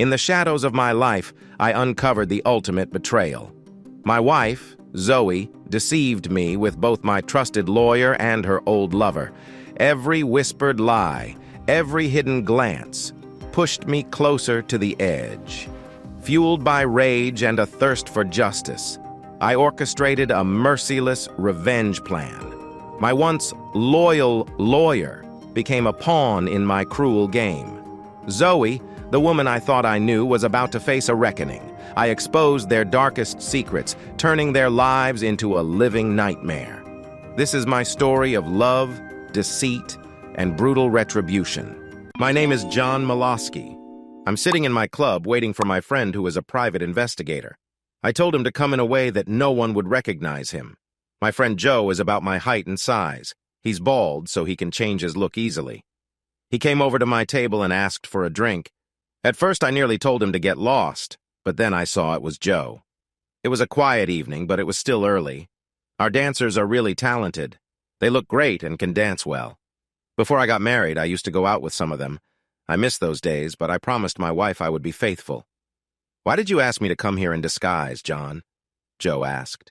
In the shadows of my life, I uncovered the ultimate betrayal. My wife, Zoey, deceived me with both my trusted lawyer and her old lover. Every whispered lie, every hidden glance, pushed me closer to the edge. Fueled by rage and a thirst for justice, I orchestrated a merciless revenge plan. My once loyal lawyer became a pawn in my cruel game. Zoey, the woman I thought I knew, was about to face a reckoning. I exposed their darkest secrets, turning their lives into a living nightmare. This is my story of love, deceit, and brutal retribution. My name is John Miloski. I'm sitting in my club waiting for my friend who is a private investigator. I told him to come in a way that no one would recognize him. My friend Joe is about my height and size. He's bald, so he can change his look easily. He came over to my table and asked for a drink. At first, I nearly told him to get lost, but then I saw it was Joe. It was a quiet evening, but it was still early. Our dancers are really talented. They look great and can dance well. Before I got married, I used to go out with some of them. I miss those days, but I promised my wife I would be faithful. "Why did you ask me to come here in disguise, John?" Joe asked.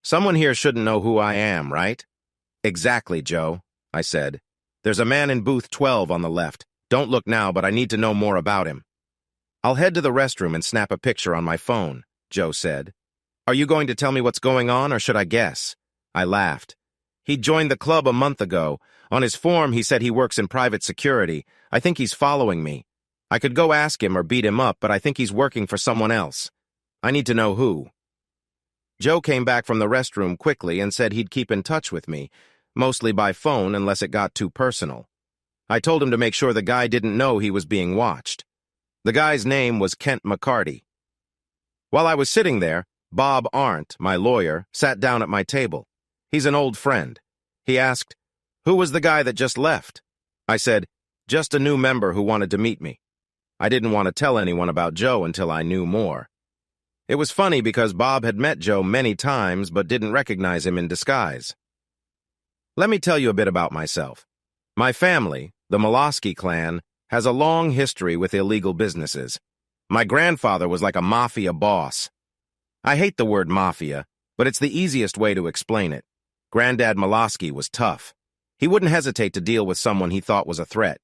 "Someone here shouldn't know who I am, right?" "Exactly, Joe," I said. "There's a man in booth 12 on the left. Don't look now, but I need to know more about him." "I'll head to the restroom and snap a picture on my phone," Joe said. "Are you going to tell me what's going on, or should I guess?" I laughed. "He joined the club a month ago. On his form, he said he works in private security. I think he's following me. I could go ask him or beat him up, but I think he's working for someone else. I need to know who." Joe came back from the restroom quickly and said he'd keep in touch with me, mostly by phone unless it got too personal. I told him to make sure the guy didn't know he was being watched. The guy's name was Kent McCarty. While I was sitting there, Bob Arndt, my lawyer, sat down at my table. He's an old friend. He asked, "Who was the guy that just left?" I said, "Just a new member who wanted to meet me." I didn't want to tell anyone about Joe until I knew more. It was funny because Bob had met Joe many times but didn't recognize him in disguise. Let me tell you a bit about myself. My family, the Miloski clan, has a long history with illegal businesses. My grandfather was like a mafia boss. I hate the word mafia, but it's the easiest way to explain it. Granddad Miloski was tough. He wouldn't hesitate to deal with someone he thought was a threat.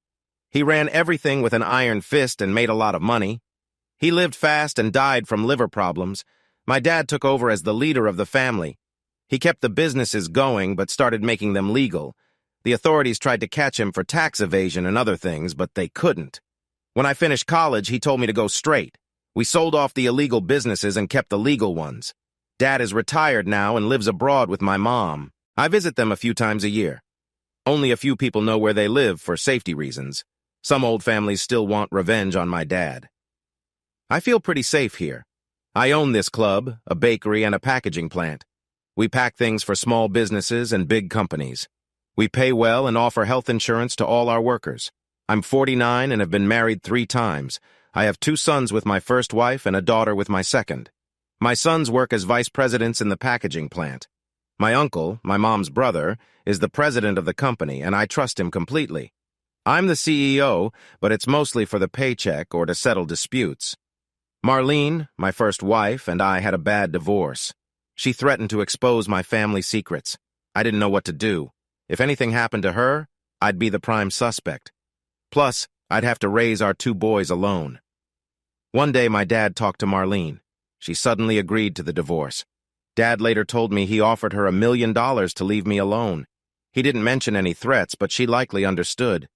He ran everything with an iron fist and made a lot of money. He lived fast and died from liver problems. My dad took over as the leader of the family. He kept the businesses going but started making them legal. The authorities tried to catch him for tax evasion and other things, but they couldn't. When I finished college, he told me to go straight. We sold off the illegal businesses and kept the legal ones. Dad is retired now and lives abroad with my mom. I visit them a few times a year. Only a few people know where they live for safety reasons. Some old families still want revenge on my dad. I feel pretty safe here. I own this club, a bakery, and a packaging plant. We pack things for small businesses and big companies. We pay well and offer health insurance to all our workers. I'm 49 and have been married 3 times. I have 2 sons with my first wife and a daughter with my second. My sons work as vice presidents in the packaging plant. My uncle, my mom's brother, is the president of the company, and I trust him completely. I'm the CEO, but it's mostly for the paycheck or to settle disputes. Marlene, my first wife, and I had a bad divorce. She threatened to expose my family secrets. I didn't know what to do. If anything happened to her, I'd be the prime suspect. Plus, I'd have to raise our 2 boys alone. One day, my dad talked to Marlene. She suddenly agreed to the divorce. Dad later told me he offered her $1 million to leave me alone. He didn't mention any threats, but she likely understood.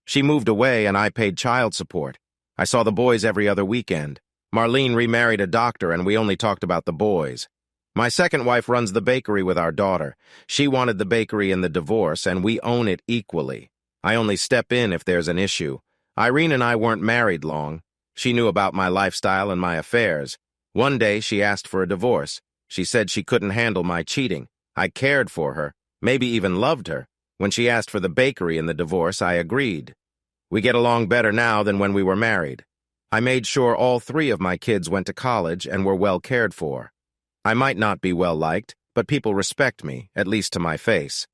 She moved away and I paid child support. I saw the boys every other weekend. Marlene remarried a doctor and we only talked about the boys. My second wife runs the bakery with our daughter. She wanted the bakery in the divorce and we own it equally. I only step in if there's an issue. Irene and I weren't married long. She knew about my lifestyle and my affairs. One day she asked for a divorce. She said she couldn't handle my cheating. I cared for her, maybe even loved her. When she asked for the bakery in the divorce, I agreed. We get along better now than when we were married. I made sure all 3 of my kids went to college and were well cared for. I might not be well liked, but people respect me, at least to my face.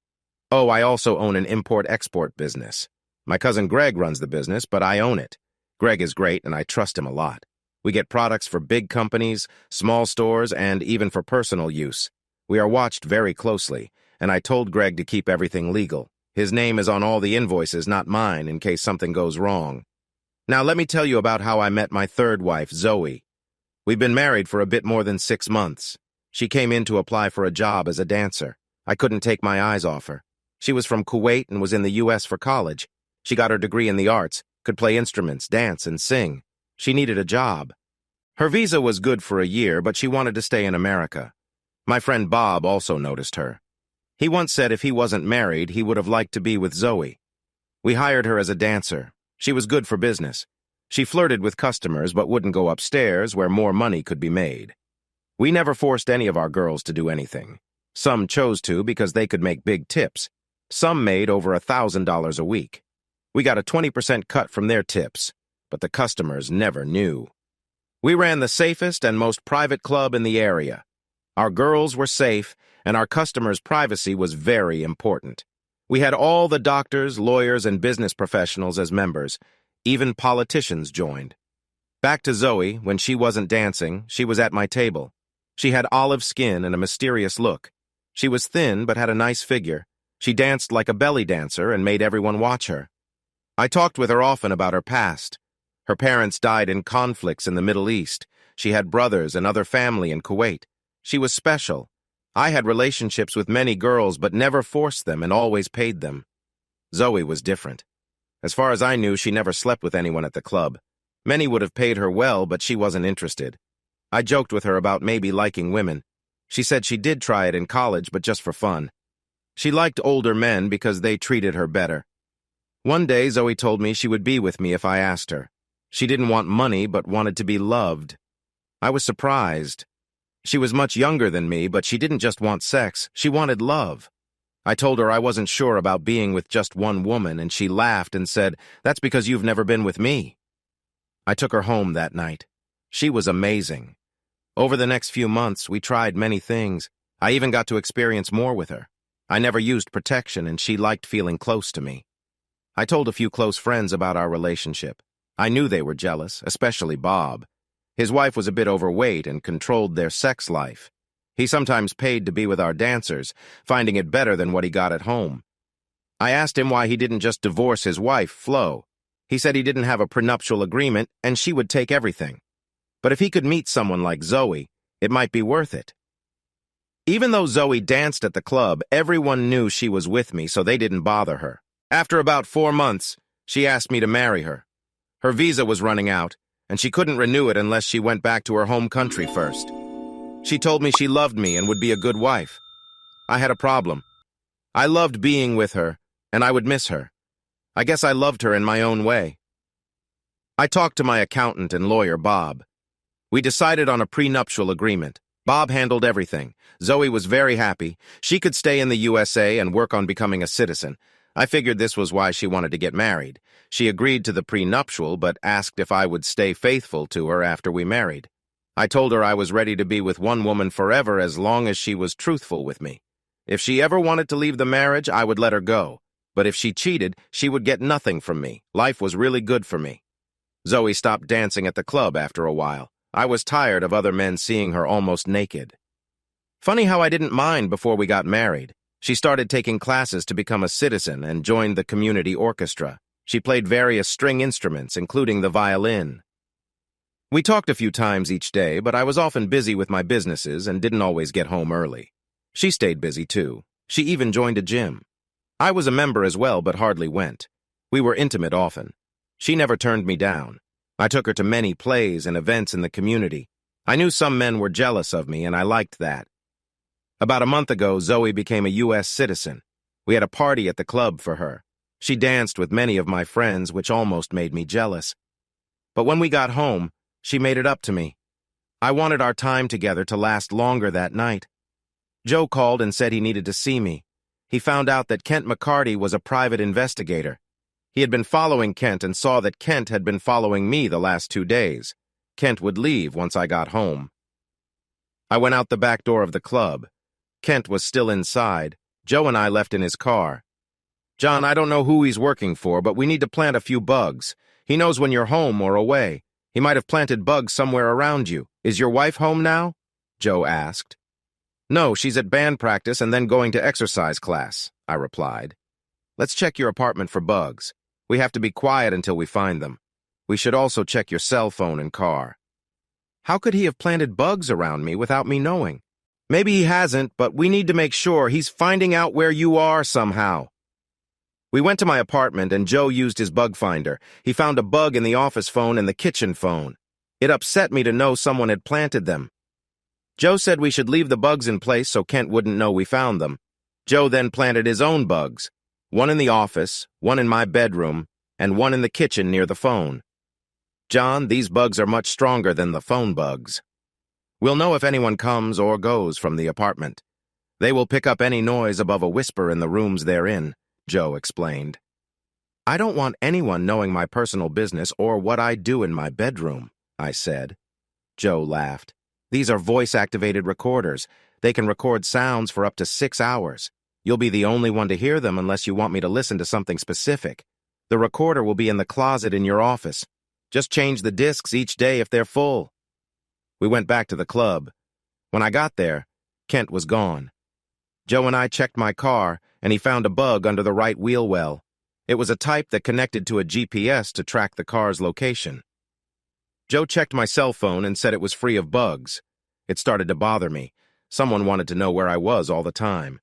Oh, I also own an import-export business. My cousin Greg runs the business, but I own it. Greg is great, and I trust him a lot. We get products for big companies, small stores, and even for personal use. We are watched very closely, and I told Greg to keep everything legal. His name is on all the invoices, not mine, in case something goes wrong. Now let me tell you about how I met my third wife, Zoe. We've been married for a bit more than 6 months. She came in to apply for a job as a dancer. I couldn't take my eyes off her. She was from Kuwait and was in the U.S. for college. She got her degree in the arts, could play instruments, dance, and sing. She needed a job. Her visa was good for a year, but she wanted to stay in America. My friend Bob also noticed her. He once said if he wasn't married, he would have liked to be with Zoe. We hired her as a dancer. She was good for business. She flirted with customers but wouldn't go upstairs where more money could be made. We never forced any of our girls to do anything. Some chose to because they could make big tips. Some made over $1,000 a week. We got a 20% cut from their tips, but the customers never knew. We ran the safest and most private club in the area. Our girls were safe, and our customers' privacy was very important. We had all the doctors, lawyers, and business professionals as members. Even politicians joined. Back to Zoe, when she wasn't dancing, she was at my table. She had olive skin and a mysterious look. She was thin but had a nice figure. She danced like a belly dancer and made everyone watch her. I talked with her often about her past. Her parents died in conflicts in the Middle East. She had brothers and other family in Kuwait. She was special. I had relationships with many girls but never forced them and always paid them. Zoe was different. As far as I knew, she never slept with anyone at the club. Many would have paid her well, but she wasn't interested. I joked with her about maybe liking women. She said she did try it in college, but just for fun. She liked older men because they treated her better. One day, Zoe told me she would be with me if I asked her. She didn't want money, but wanted to be loved. I was surprised. She was much younger than me, but she didn't just want sex. She wanted love. I told her I wasn't sure about being with just one woman, and she laughed and said, "That's because you've never been with me." I took her home that night. She was amazing. Over the next few months, we tried many things. I even got to experience more with her. I never used protection, and she liked feeling close to me. I told a few close friends about our relationship. I knew they were jealous, especially Bob. His wife was a bit overweight and controlled their sex life. He sometimes paid to be with our dancers, finding it better than what he got at home. I asked him why he didn't just divorce his wife, Flo. He said he didn't have a prenuptial agreement and she would take everything. But if he could meet someone like Zoe, it might be worth it. Even though Zoe danced at the club, everyone knew she was with me, so they didn't bother her. After about 4 months, she asked me to marry her. Her visa was running out, and she couldn't renew it unless she went back to her home country first. She told me she loved me and would be a good wife. I had a problem. I loved being with her, and I would miss her. I guess I loved her in my own way. I talked to my accountant and lawyer, Bob. We decided on a prenuptial agreement. Bob handled everything. Zoe was very happy. She could stay in the USA and work on becoming a citizen. I figured this was why she wanted to get married. She agreed to the prenuptial, but asked if I would stay faithful to her after we married. I told her I was ready to be with one woman forever as long as she was truthful with me. If she ever wanted to leave the marriage, I would let her go. But if she cheated, she would get nothing from me. Life was really good for me. Zoe stopped dancing at the club after a while. I was tired of other men seeing her almost naked. Funny how I didn't mind before we got married. She started taking classes to become a citizen and joined the community orchestra. She played various string instruments, including the violin. We talked a few times each day, but I was often busy with my businesses and didn't always get home early. She stayed busy too. She even joined a gym. I was a member as well, but hardly went. We were intimate often. She never turned me down. I took her to many plays and events in the community. I knew some men were jealous of me, and I liked that. About a month ago, Zoe became a U.S. citizen. We had a party at the club for her. She danced with many of my friends, which almost made me jealous. But when we got home, she made it up to me. I wanted our time together to last longer that night. Joe called and said he needed to see me. He found out that Kent McCarty was a private investigator. He had been following Kent and saw that Kent had been following me the last 2 days. Kent would leave once I got home. I went out the back door of the club. Kent was still inside. Joe and I left in his car. "John, I don't know who he's working for, but we need to plant a few bugs. He knows when you're home or away. He might have planted bugs somewhere around you. Is your wife home now? Joe asked. No, she's at band practice and then going to exercise class, I replied. Let's check your apartment for bugs. We have to be quiet until we find them. We should also check your cell phone and car. How could he have planted bugs around me without me knowing? Maybe he hasn't, but we need to make sure he's finding out where you are somehow. We went to my apartment and Joe used his bug finder. He found a bug in the office phone and the kitchen phone. It upset me to know someone had planted them. Joe said we should leave the bugs in place so Kent wouldn't know we found them. Joe then planted his own bugs, one in the office, one in my bedroom, and one in the kitchen near the phone. John, these bugs are much stronger than the phone bugs. We'll know if anyone comes or goes from the apartment. They will pick up any noise above a whisper in the rooms they're in, Joe explained. I don't want anyone knowing my personal business or what I do in my bedroom, I said. Joe laughed. These are voice-activated recorders. They can record sounds for up to 6 hours. You'll be the only one to hear them unless you want me to listen to something specific. The recorder will be in the closet in your office. Just change the discs each day if they're full. We went back to the club. When I got there, Kent was gone. Joe and I checked my car, and he found a bug under the right wheel well. It was a type that connected to a GPS to track the car's location. Joe checked my cell phone and said it was free of bugs. It started to bother me. Someone wanted to know where I was all the time.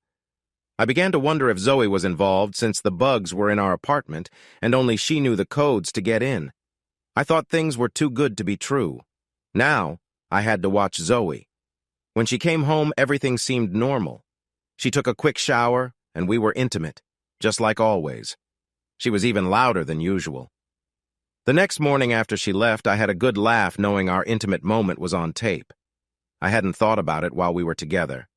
I began to wonder if Zoe was involved since the bugs were in our apartment and only she knew the codes to get in. I thought things were too good to be true. Now, I had to watch Zoe. When she came home, everything seemed normal. She took a quick shower, and we were intimate, just like always. She was even louder than usual. The next morning after she left, I had a good laugh knowing our intimate moment was on tape. I hadn't thought about it while we were together.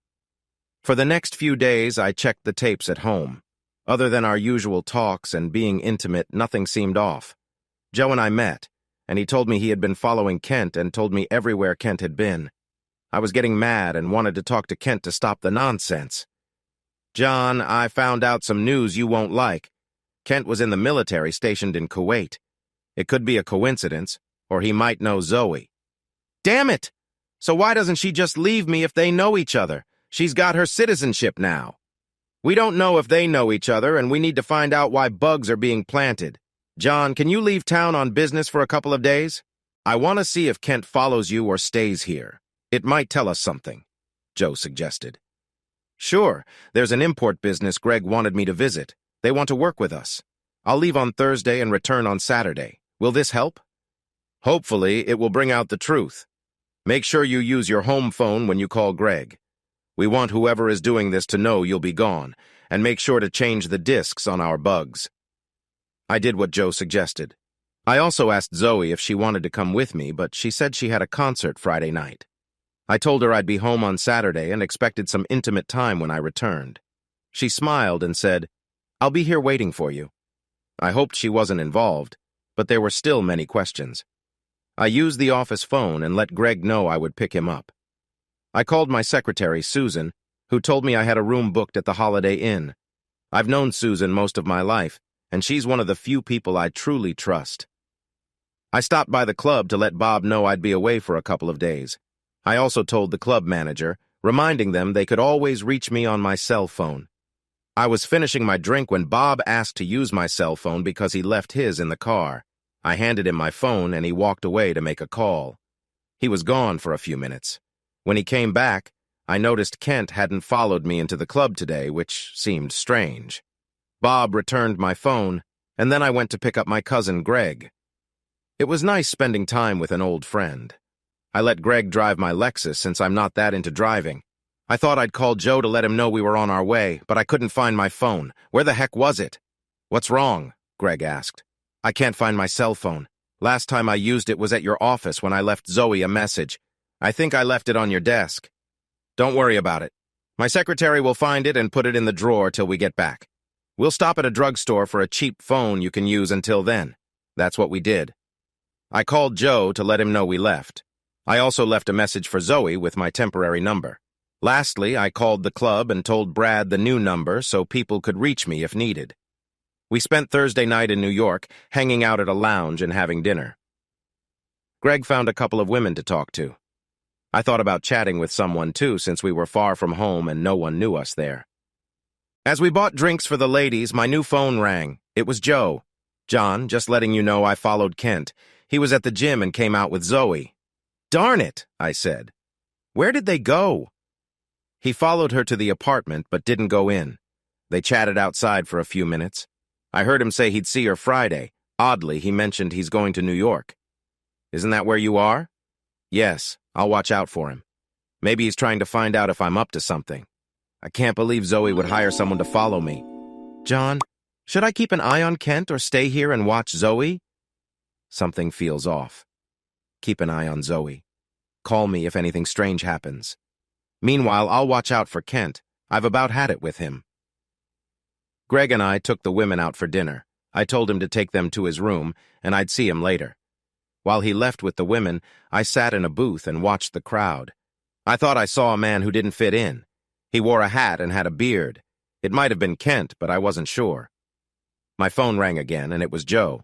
For the next few days, I checked the tapes at home. Other than our usual talks and being intimate, nothing seemed off. Joe and I met, and he told me he had been following Kent and told me everywhere Kent had been. I was getting mad and wanted to talk to Kent to stop the nonsense. John, I found out some news you won't like. Kent was in the military stationed in Kuwait. It could be a coincidence, or he might know Zoe. Damn it! So why doesn't she just leave me if they know each other? She's got her citizenship now. We don't know if they know each other, and we need to find out why bugs are being planted. John, can you leave town on business for a couple of days? I want to see if Kent follows you or stays here. It might tell us something, Joe suggested. Sure, there's an import business Greg wanted me to visit. They want to work with us. I'll leave on Thursday and return on Saturday. Will this help? Hopefully, it will bring out the truth. Make sure you use your home phone when you call Greg. We want whoever is doing this to know you'll be gone, and make sure to change the discs on our bugs. I did what Joe suggested. I also asked Zoe if she wanted to come with me, but she said she had a concert Friday night. I told her I'd be home on Saturday and expected some intimate time when I returned. She smiled and said, I'll be here waiting for you. I hoped she wasn't involved, but there were still many questions. I used the office phone and let Greg know I would pick him up. I called my secretary, Susan, who told me I had a room booked at the Holiday Inn. I've known Susan most of my life, and she's one of the few people I truly trust. I stopped by the club to let Bob know I'd be away for a couple of days. I also told the club manager, reminding them they could always reach me on my cell phone. I was finishing my drink when Bob asked to use my cell phone because he left his in the car. I handed him my phone and he walked away to make a call. He was gone for a few minutes. When he came back, I noticed Kent hadn't followed me into the club today, which seemed strange. Bob returned my phone, and then I went to pick up my cousin Greg. It was nice spending time with an old friend. I let Greg drive my Lexus since I'm not that into driving. I thought I'd call Joe to let him know we were on our way, but I couldn't find my phone. Where the heck was it? What's wrong? Greg asked. I can't find my cell phone. Last time I used it was at your office when I left Zoe a message. I think I left it on your desk. Don't worry about it. My secretary will find it and put it in the drawer till we get back. We'll stop at a drugstore for a cheap phone you can use until then. That's what we did. I called Joe to let him know we left. I also left a message for Zoe with my temporary number. Lastly, I called the club and told Brad the new number so people could reach me if needed. We spent Thursday night in New York, hanging out at a lounge and having dinner. Greg found a couple of women to talk to. I thought about chatting with someone too, since we were far from home and no one knew us there. As we bought drinks for the ladies, my new phone rang. It was Joe. "John, just letting you know I followed Kent. He was at the gym and came out with Zoe." "Darn it," I said. "Where did they go?" He followed her to the apartment but didn't go in. They chatted outside for a few minutes. I heard him say he'd see her Friday. Oddly, he mentioned he's going to New York. "Isn't that where you are?" "Yes, I'll watch out for him. Maybe he's trying to find out if I'm up to something. I can't believe Zoe would hire someone to follow me." "John, should I keep an eye on Kent or stay here and watch Zoe?" Something feels off. Keep an eye on Zoe. Call me if anything strange happens. Meanwhile, I'll watch out for Kent. I've about had it with him. Greg and I took the women out for dinner. I told him to take them to his room, and I'd see him later. While he left with the women, I sat in a booth and watched the crowd. I thought I saw a man who didn't fit in. He wore a hat and had a beard. It might have been Kent, but I wasn't sure. My phone rang again, and it was Joe.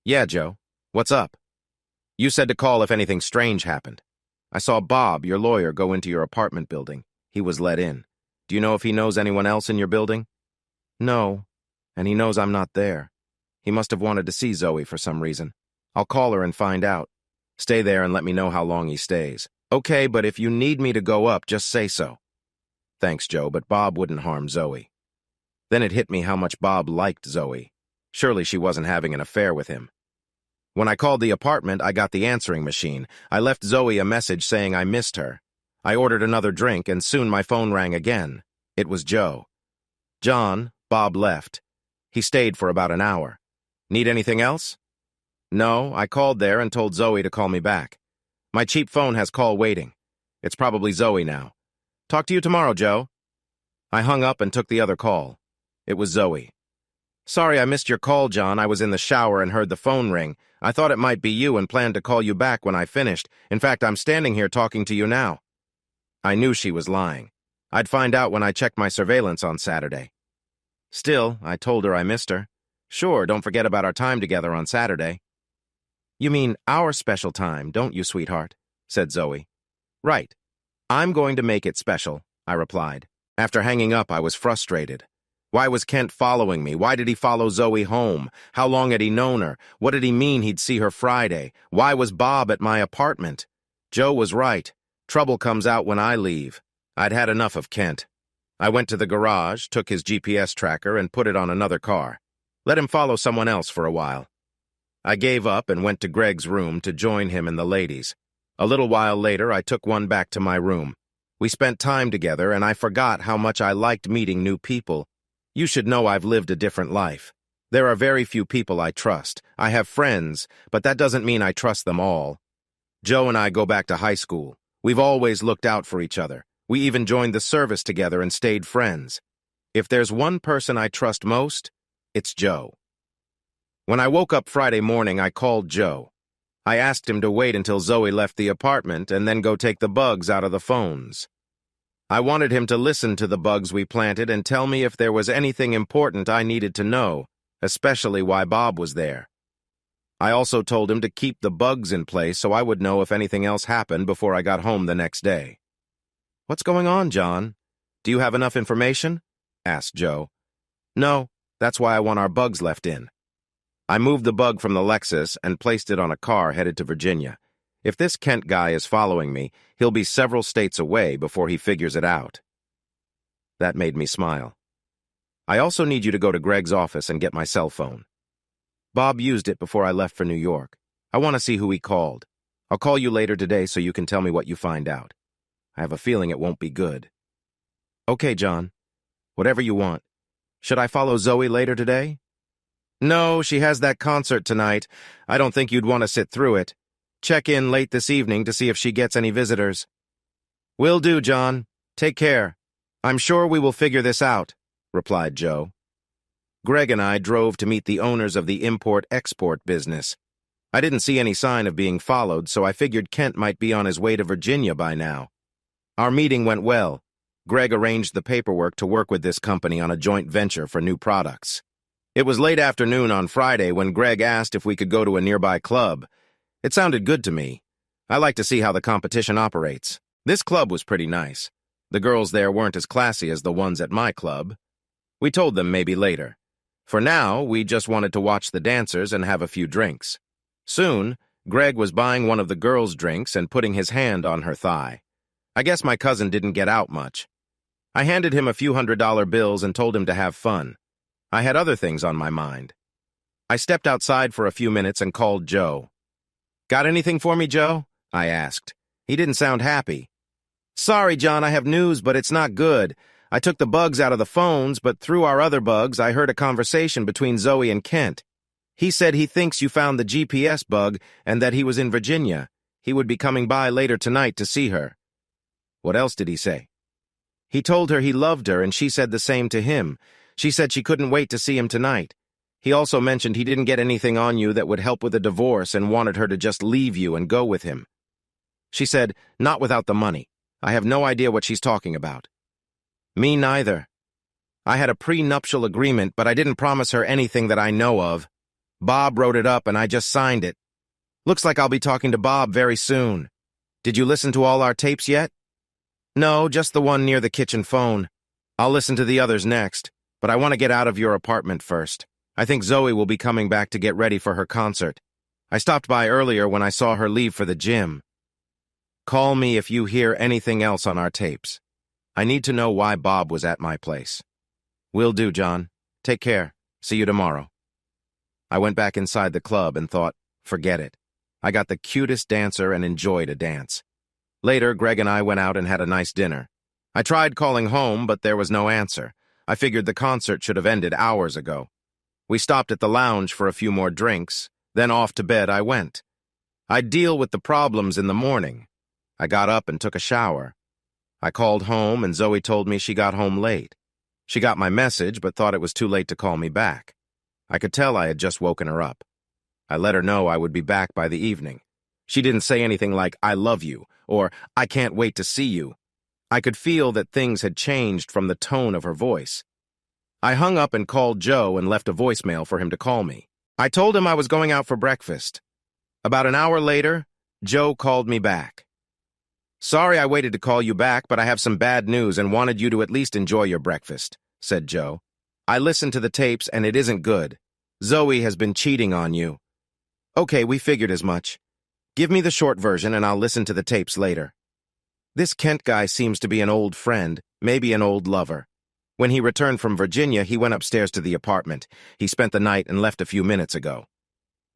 "Yeah, Joe. What's up?" "You said to call if anything strange happened. I saw Bob, your lawyer, go into your apartment building. He was let in. Do you know if he knows anyone else in your building?" "No, and he knows I'm not there. He must have wanted to see Zoe for some reason. I'll call her and find out. Stay there and let me know how long he stays." "Okay, but if you need me to go up, just say so." "Thanks, Joe, but Bob wouldn't harm Zoe." Then it hit me how much Bob liked Zoe. Surely she wasn't having an affair with him. When I called the apartment, I got the answering machine. I left Zoe a message saying I missed her. I ordered another drink, and soon my phone rang again. It was Joe. "John, Bob left. He stayed for about an hour. Need anything else?" "No, I called there and told Zoe to call me back. My cheap phone has call waiting. It's probably Zoe now. Talk to you tomorrow, Joe." I hung up and took the other call. It was Zoe. "Sorry I missed your call, John. I was in the shower and heard the phone ring. I thought it might be you and planned to call you back when I finished. In fact, I'm standing here talking to you now." I knew she was lying. I'd find out when I checked my surveillance on Saturday. Still, I told her I missed her. "Sure, don't forget about our time together on Saturday." "You mean our special time, don't you, sweetheart?" said Zoe. "Right. I'm going to make it special," I replied. After hanging up, I was frustrated. Why was Kent following me? Why did he follow Zoe home? How long had he known her? What did he mean he'd see her Friday? Why was Bob at my apartment? Joe was right. Trouble comes out when I leave. I'd had enough of Kent. I went to the garage, took his GPS tracker, and put it on another car. Let him follow someone else for a while. I gave up and went to Greg's room to join him and the ladies. A little while later, I took one back to my room. We spent time together, and I forgot how much I liked meeting new people. You should know I've lived a different life. There are very few people I trust. I have friends, but that doesn't mean I trust them all. Joe and I go back to high school. We've always looked out for each other. We even joined the service together and stayed friends. If there's one person I trust most, it's Joe. When I woke up Friday morning, I called Joe. I asked him to wait until Zoe left the apartment and then go take the bugs out of the phones. I wanted him to listen to the bugs we planted and tell me if there was anything important I needed to know, especially why Bob was there. I also told him to keep the bugs in place so I would know if anything else happened before I got home the next day. "What's going on, John? Do you have enough information?" asked Joe. "No, that's why I want our bugs left in." I moved the bug from the Lexus and placed it on a car headed to Virginia. If this Kent guy is following me, he'll be several states away before he figures it out. That made me smile. "I also need you to go to Greg's office and get my cell phone. Bob used it before I left for New York. I want to see who he called. I'll call you later today so you can tell me what you find out. I have a feeling it won't be good." "Okay, John. Whatever you want. Should I follow Zoe later today?" "No, she has that concert tonight. I don't think you'd want to sit through it. Check in late this evening to see if she gets any visitors." "Will do, John. Take care. I'm sure we will figure this out," replied Joe. Greg and I drove to meet the owners of the import-export business. I didn't see any sign of being followed, so I figured Kent might be on his way to Virginia by now. Our meeting went well. Greg arranged the paperwork to work with this company on a joint venture for new products. It was late afternoon on Friday when Greg asked if we could go to a nearby club. It sounded good to me. I like to see how the competition operates. This club was pretty nice. The girls there weren't as classy as the ones at my club. We told them maybe later. For now, we just wanted to watch the dancers and have a few drinks. Soon, Greg was buying one of the girls' drinks and putting his hand on her thigh. I guess my cousin didn't get out much. I handed him a few $100 bills and told him to have fun. I had other things on my mind. I stepped outside for a few minutes and called Joe. "Got anything for me, Joe?" I asked. He didn't sound happy. "Sorry, John, I have news, but it's not good. I took the bugs out of the phones, but through our other bugs, I heard a conversation between Zoe and Kent. He said he thinks you found the GPS bug and that he was in Virginia. He would be coming by later tonight to see her." "What else did he say?" "He told her he loved her, and she said the same to him. She said she couldn't wait to see him tonight. He also mentioned he didn't get anything on you that would help with a divorce and wanted her to just leave you and go with him. She said, not without the money. I have no idea what she's talking about." "Me neither. I had a prenuptial agreement, but I didn't promise her anything that I know of. Bob wrote it up and I just signed it. Looks like I'll be talking to Bob very soon. Did you listen to all our tapes yet?" "No, just the one near the kitchen phone. I'll listen to the others next, but I want to get out of your apartment first. I think Zoe will be coming back to get ready for her concert. I stopped by earlier when I saw her leave for the gym. Call me if you hear anything else on our tapes. I need to know why Bob was at my place." "Will do, John. Take care. See you tomorrow." I went back inside the club and thought, forget it. I got the cutest dancer and enjoyed a dance. Later, Greg and I went out and had a nice dinner. I tried calling home, but there was no answer. I figured the concert should have ended hours ago. We stopped at the lounge for a few more drinks, then off to bed I went. I'd deal with the problems in the morning. I got up and took a shower. I called home, and Zoe told me she got home late. She got my message, but thought it was too late to call me back. I could tell I had just woken her up. I let her know I would be back by the evening. She didn't say anything like, "I love you," or "I can't wait to see you." I could feel that things had changed from the tone of her voice. I hung up and called Joe and left a voicemail for him to call me. I told him I was going out for breakfast. About an hour later, Joe called me back. "Sorry I waited to call you back, but I have some bad news and wanted you to at least enjoy your breakfast," said Joe. "I listened to the tapes and it isn't good. Zoe has been cheating on you." "Okay, we figured as much. Give me the short version and I'll listen to the tapes later." "This Kent guy seems to be an old friend, maybe an old lover. When he returned from Virginia, he went upstairs to the apartment. He spent the night and left a few minutes ago.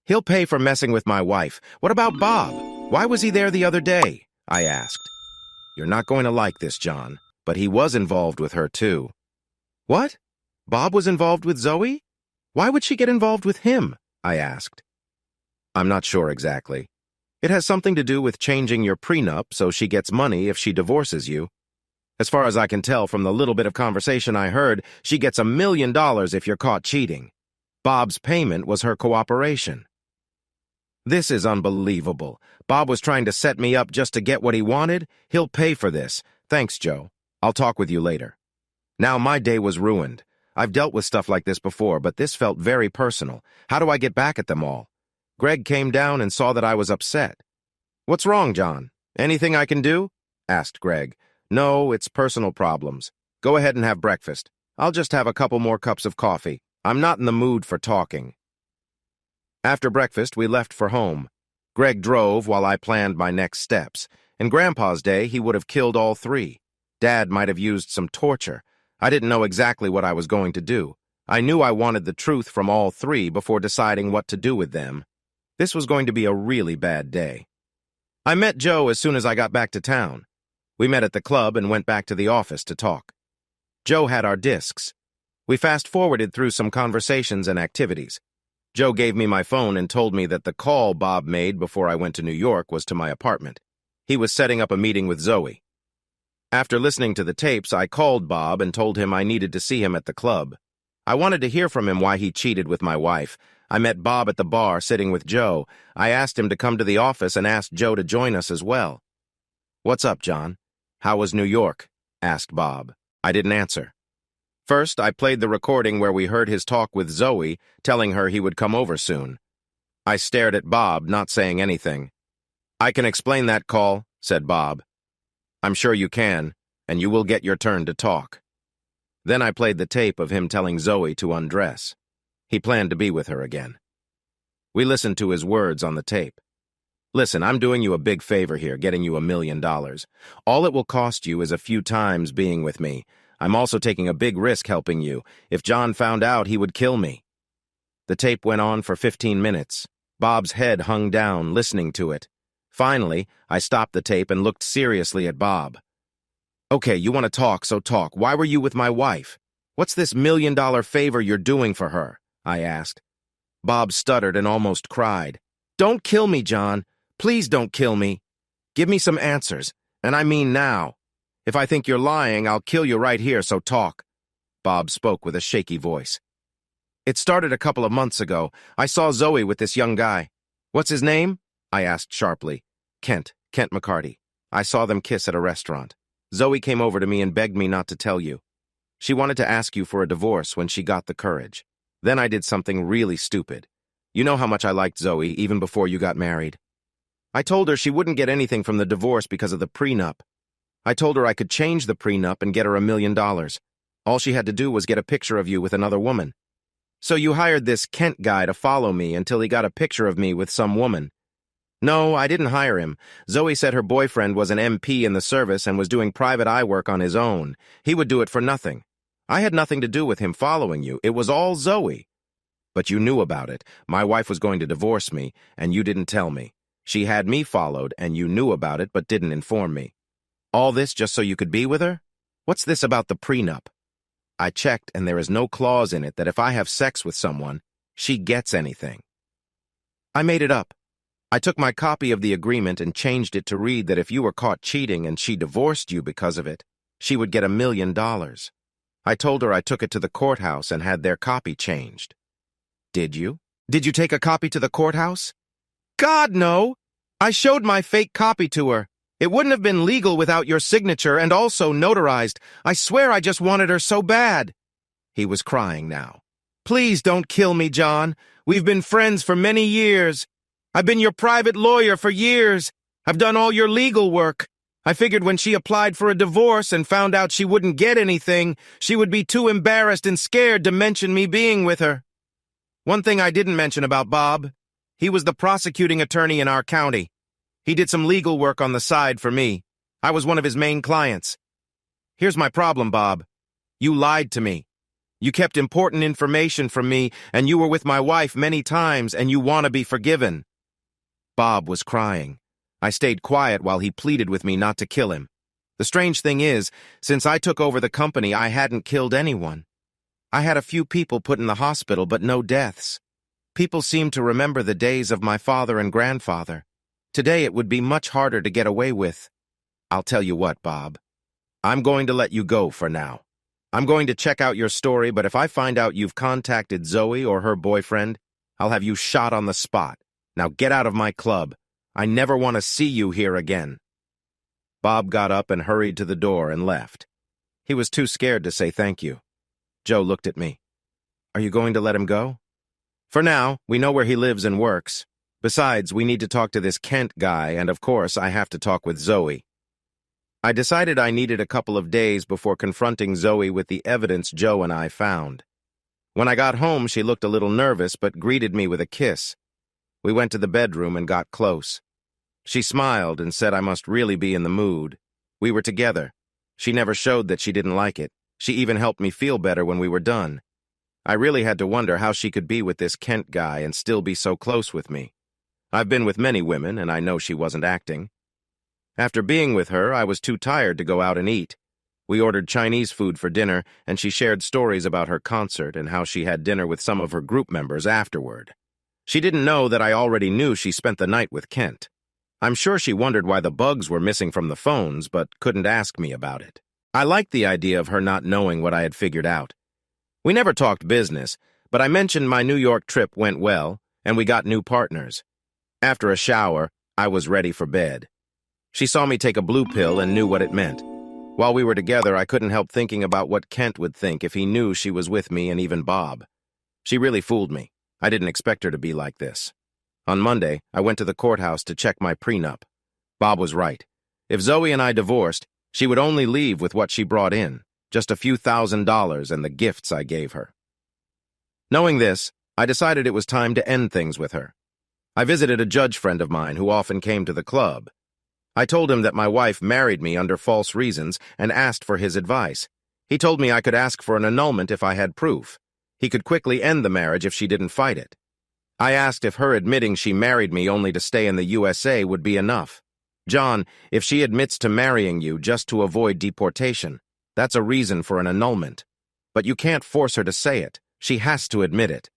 He'll pay for messing with my wife. What about Bob? Why was he there the other day?" I asked. "You're not going to like this, John, but he was involved with her too." "What? Bob was involved with Zoe? Why would she get involved with him?" I asked. "I'm not sure exactly. It has something to do with changing your prenup so she gets money if she divorces you. As far as I can tell from the little bit of conversation I heard, she gets $1 million if you're caught cheating. Bob's payment was her cooperation." "This is unbelievable. Bob was trying to set me up just to get what he wanted. He'll pay for this. Thanks, Joe. I'll talk with you later." Now my day was ruined. I've dealt with stuff like this before, but this felt very personal. How do I get back at them all? Greg came down and saw that I was upset. "What's wrong, John? Anything I can do?" asked Greg. "No, it's personal problems. Go ahead and have breakfast. I'll just have a couple more cups of coffee. I'm not in the mood for talking." After breakfast, we left for home. Greg drove while I planned my next steps. In Grandpa's day, he would have killed all three. Dad might have used some torture. I didn't know exactly what I was going to do. I knew I wanted the truth from all three before deciding what to do with them. This was going to be a really bad day. I met Joe as soon as I got back to town. We met at the club and went back to the office to talk. Joe had our discs. We fast-forwarded through some conversations and activities. Joe gave me my phone and told me that the call Bob made before I went to New York was to my apartment. He was setting up a meeting with Zoe. After listening to the tapes, I called Bob and told him I needed to see him at the club. I wanted to hear from him why he cheated with my wife. I met Bob at the bar sitting with Joe. I asked him to come to the office and asked Joe to join us as well. "What's up, John? How was New York?" asked Bob. I didn't answer. First, I played the recording where we heard his talk with Zoe, telling her he would come over soon. I stared at Bob, not saying anything. "I can explain that call," said Bob. "I'm sure you can, and you will get your turn to talk." Then I played the tape of him telling Zoe to undress. He planned to be with her again. We listened to his words on the tape. "Listen, I'm doing you a big favor here, getting you $1 million. All it will cost you is a few times being with me. I'm also taking a big risk helping you. If John found out, he would kill me." The tape went on for 15 minutes. Bob's head hung down, listening to it. Finally, I stopped the tape and looked seriously at Bob. "Okay, you want to talk, so talk. Why were you with my wife? What's this $1 million favor you're doing for her?" I asked. Bob stuttered and almost cried. "Don't kill me, John. Please don't kill me. Give me some answers, and I mean now. If I think you're lying, I'll kill you right here, so talk." Bob spoke with a shaky voice. "It started a couple of months ago. I saw Zoe with this young guy." "What's his name?" I asked sharply. Kent McCarty. "I saw them kiss at a restaurant. Zoe came over to me and begged me not to tell you. She wanted to ask you for a divorce when she got the courage. Then I did something really stupid. You know how much I liked Zoe, even before you got married. I told her she wouldn't get anything from the divorce because of the prenup. I told her I could change the prenup and get her $1 million. All she had to do was get a picture of you with another woman. So you hired this Kent guy to follow me until he got a picture of me with some woman." "No, I didn't hire him. Zoe said her boyfriend was an MP in the service and was doing private eye work on his own. He would do it for nothing. I had nothing to do with him following you. It was all Zoe. But you knew about it. My wife was going to divorce me, and you didn't tell me. She had me followed, and you knew about it but didn't inform me. All this just so you could be with her? What's this about the prenup? I checked, and there is no clause in it that if I have sex with someone, she gets anything." "I made it up. I took my copy of the agreement and changed it to read that if you were caught cheating and she divorced you because of it, she would get $1 million. I told her I took it to the courthouse and had their copy changed." "Did you? Did you take a copy to the courthouse?" "God, no! I showed my fake copy to her. It wouldn't have been legal without your signature and also notarized. I swear I just wanted her so bad." He was crying now. "Please don't kill me, John. We've been friends for many years. I've been your private lawyer for years. I've done all your legal work. I figured when she applied for a divorce and found out she wouldn't get anything, she would be too embarrassed and scared to mention me being with her. One thing I didn't mention about Bob, he was the prosecuting attorney in our county. He did some legal work on the side for me. I was one of his main clients. Here's my problem, Bob. You lied to me. You kept important information from me, and you were with my wife many times, and you want to be forgiven." Bob was crying. I stayed quiet while he pleaded with me not to kill him. The strange thing is, since I took over the company, I hadn't killed anyone. I had a few people put in the hospital, but no deaths. People seem to remember the days of my father and grandfather. Today it would be much harder to get away with. I'll tell you what, Bob. I'm going to let you go for now. I'm going to check out your story, but if I find out you've contacted Zoe or her boyfriend, I'll have you shot on the spot. Now get out of my club. I never want to see you here again." Bob got up and hurried to the door and left. He was too scared to say thank you. Joe looked at me. "Are you going to let him go?" "For now, we know where he lives and works. Besides, we need to talk to this Kent guy, and of course, I have to talk with Zoe." I decided I needed a couple of days before confronting Zoe with the evidence Joe and I found. When I got home, she looked a little nervous, but greeted me with a kiss. We went to the bedroom and got close. She smiled and said I must really be in the mood. We were together. She never showed that she didn't like it. She even helped me feel better when we were done. I really had to wonder how she could be with this Kent guy and still be so close with me. I've been with many women, and I know she wasn't acting. After being with her, I was too tired to go out and eat. We ordered Chinese food for dinner, and she shared stories about her concert and how she had dinner with some of her group members afterward. She didn't know that I already knew she spent the night with Kent. I'm sure she wondered why the bugs were missing from the phones, but couldn't ask me about it. I liked the idea of her not knowing what I had figured out. We never talked business, but I mentioned my New York trip went well, and we got new partners. After a shower, I was ready for bed. She saw me take a blue pill and knew what it meant. While we were together, I couldn't help thinking about what Kent would think if he knew she was with me and even Bob. She really fooled me. I didn't expect her to be like this. On Monday, I went to the courthouse to check my prenup. Bob was right. If Zoe and I divorced, she would only leave with what she brought in, just a few $1,000s and the gifts I gave her. Knowing this, I decided it was time to end things with her. I visited a judge friend of mine who often came to the club. I told him that my wife married me under false reasons and asked for his advice. He told me I could ask for an annulment if I had proof. He could quickly end the marriage if she didn't fight it. I asked if her admitting she married me only to stay in the USA would be enough. John, if she admits to marrying you just to avoid deportation, that's a reason for an annulment. But you can't force her to say it. She has to admit it.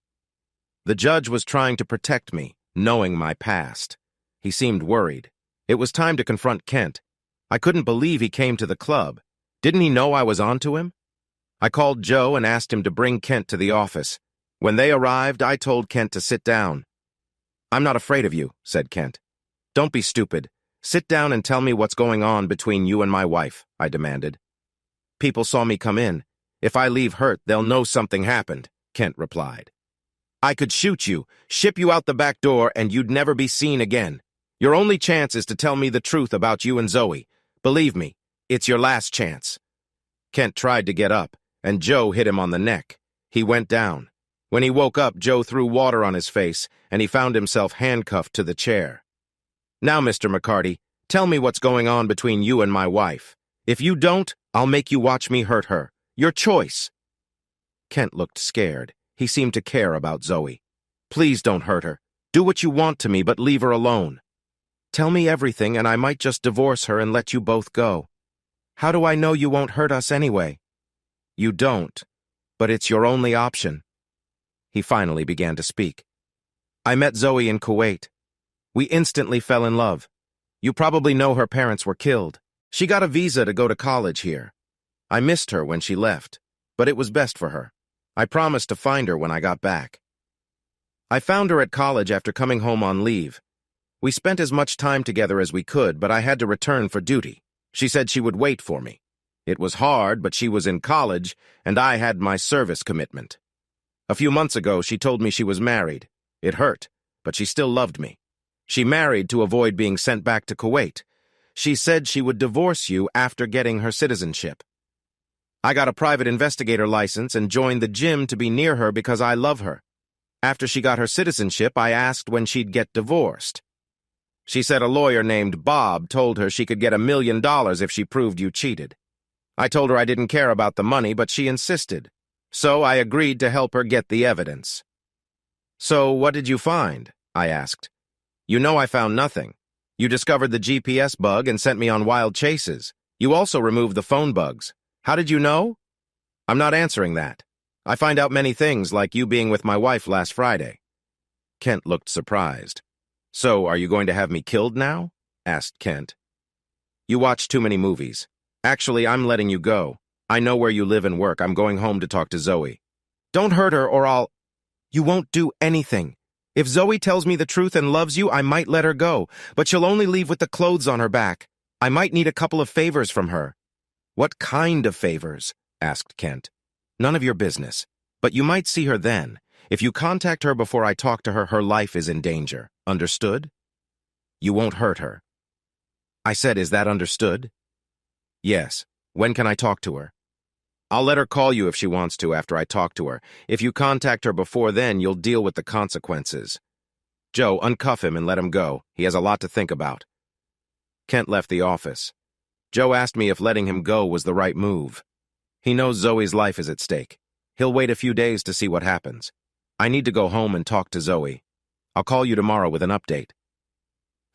The judge was trying to protect me, knowing my past. He seemed worried. It was time to confront Kent. I couldn't believe he came to the club. Didn't he know I was onto him? I called Joe and asked him to bring Kent to the office. When they arrived, I told Kent to sit down. "I'm not afraid of you," said Kent. "Don't be stupid. Sit down and tell me what's going on between you and my wife," I demanded. "People saw me come in. If I leave hurt, they'll know something happened," Kent replied. "I could shoot you, ship you out the back door, and you'd never be seen again. Your only chance is to tell me the truth about you and Zoe. Believe me, it's your last chance." Kent tried to get up, and Joe hit him on the neck. He went down. When he woke up, Joe threw water on his face, and he found himself handcuffed to the chair. "Now, Mr. McCarty, tell me what's going on between you and my wife. If you don't, I'll make you watch me hurt her. Your choice." Kent looked scared. He seemed to care about Zoe. "Please don't hurt her. Do what you want to me, but leave her alone. Tell me everything, and I might just divorce her and let you both go. How do I know you won't hurt us anyway?" "You don't, but it's your only option." He finally began to speak. "I met Zoe in Kuwait. We instantly fell in love. You probably know her parents were killed. She got a visa to go to college here. I missed her when she left, but it was best for her. I promised to find her when I got back. I found her at college after coming home on leave. We spent as much time together as we could, but I had to return for duty. She said she would wait for me. It was hard, but she was in college, and I had my service commitment. A few months ago, she told me she was married. It hurt, but she still loved me. She married to avoid being sent back to Kuwait. She said she would divorce you after getting her citizenship. I got a private investigator license and joined the gym to be near her because I love her. After she got her citizenship, I asked when she'd get divorced. She said a lawyer named Bob told her she could get $1 million if she proved you cheated. I told her I didn't care about the money, but she insisted. So I agreed to help her get the evidence. "So what did you find?" I asked. "You know I found nothing. You discovered the GPS bug and sent me on wild chases. You also removed the phone bugs. How did you know?" "I'm not answering that. I find out many things, like you being with my wife last Friday." Kent looked surprised. "So, are you going to have me killed now?" asked Kent. "You watch too many movies. Actually, I'm letting you go. I know where you live and work. I'm going home to talk to Zoe." "Don't hurt her or I'll—" "You won't do anything. If Zoe tells me the truth and loves you, I might let her go, but she'll only leave with the clothes on her back. I might need a couple of favors from her." "What kind of favors?" asked Kent. "None of your business. But you might see her then. If you contact her before I talk to her, her life is in danger. Understood?" "You won't hurt her." I said, "Is that understood?" "Yes. When can I talk to her?" "I'll let her call you if she wants to after I talk to her. If you contact her before then, you'll deal with the consequences. Joe, uncuff him and let him go. He has a lot to think about." Kent left the office. Joe asked me if letting him go was the right move. He knows Zoe's life is at stake. He'll wait a few days to see what happens. I need to go home and talk to Zoe. I'll call you tomorrow with an update.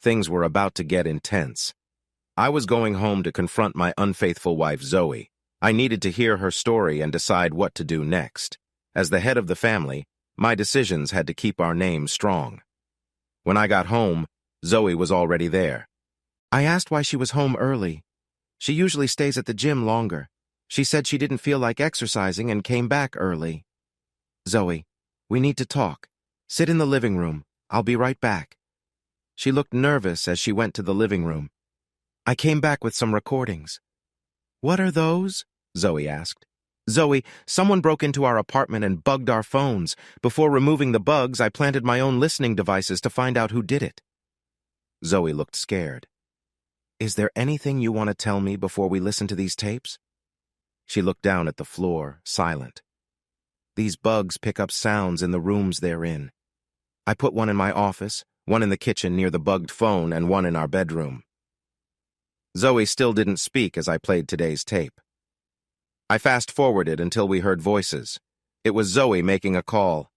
Things were about to get intense. I was going home to confront my unfaithful wife, Zoe. I needed to hear her story and decide what to do next. As the head of the family, my decisions had to keep our name strong. When I got home, Zoe was already there. I asked why she was home early. She usually stays at the gym longer. She said she didn't feel like exercising and came back early. "Zoe, we need to talk. Sit in the living room. I'll be right back." She looked nervous as she went to the living room. "I came back with some recordings." "What are those?" Zoe asked. "Zoe, someone broke into our apartment and bugged our phones. Before removing the bugs, I planted my own listening devices to find out who did it." Zoe looked scared. "Is there anything you want to tell me before we listen to these tapes?" She looked down at the floor, silent. "These bugs pick up sounds in the rooms they're in. I put one in my office, one in the kitchen near the bugged phone, and one in our bedroom." Zoe still didn't speak as I played today's tape. I fast-forwarded until we heard voices. It was Zoe making a call.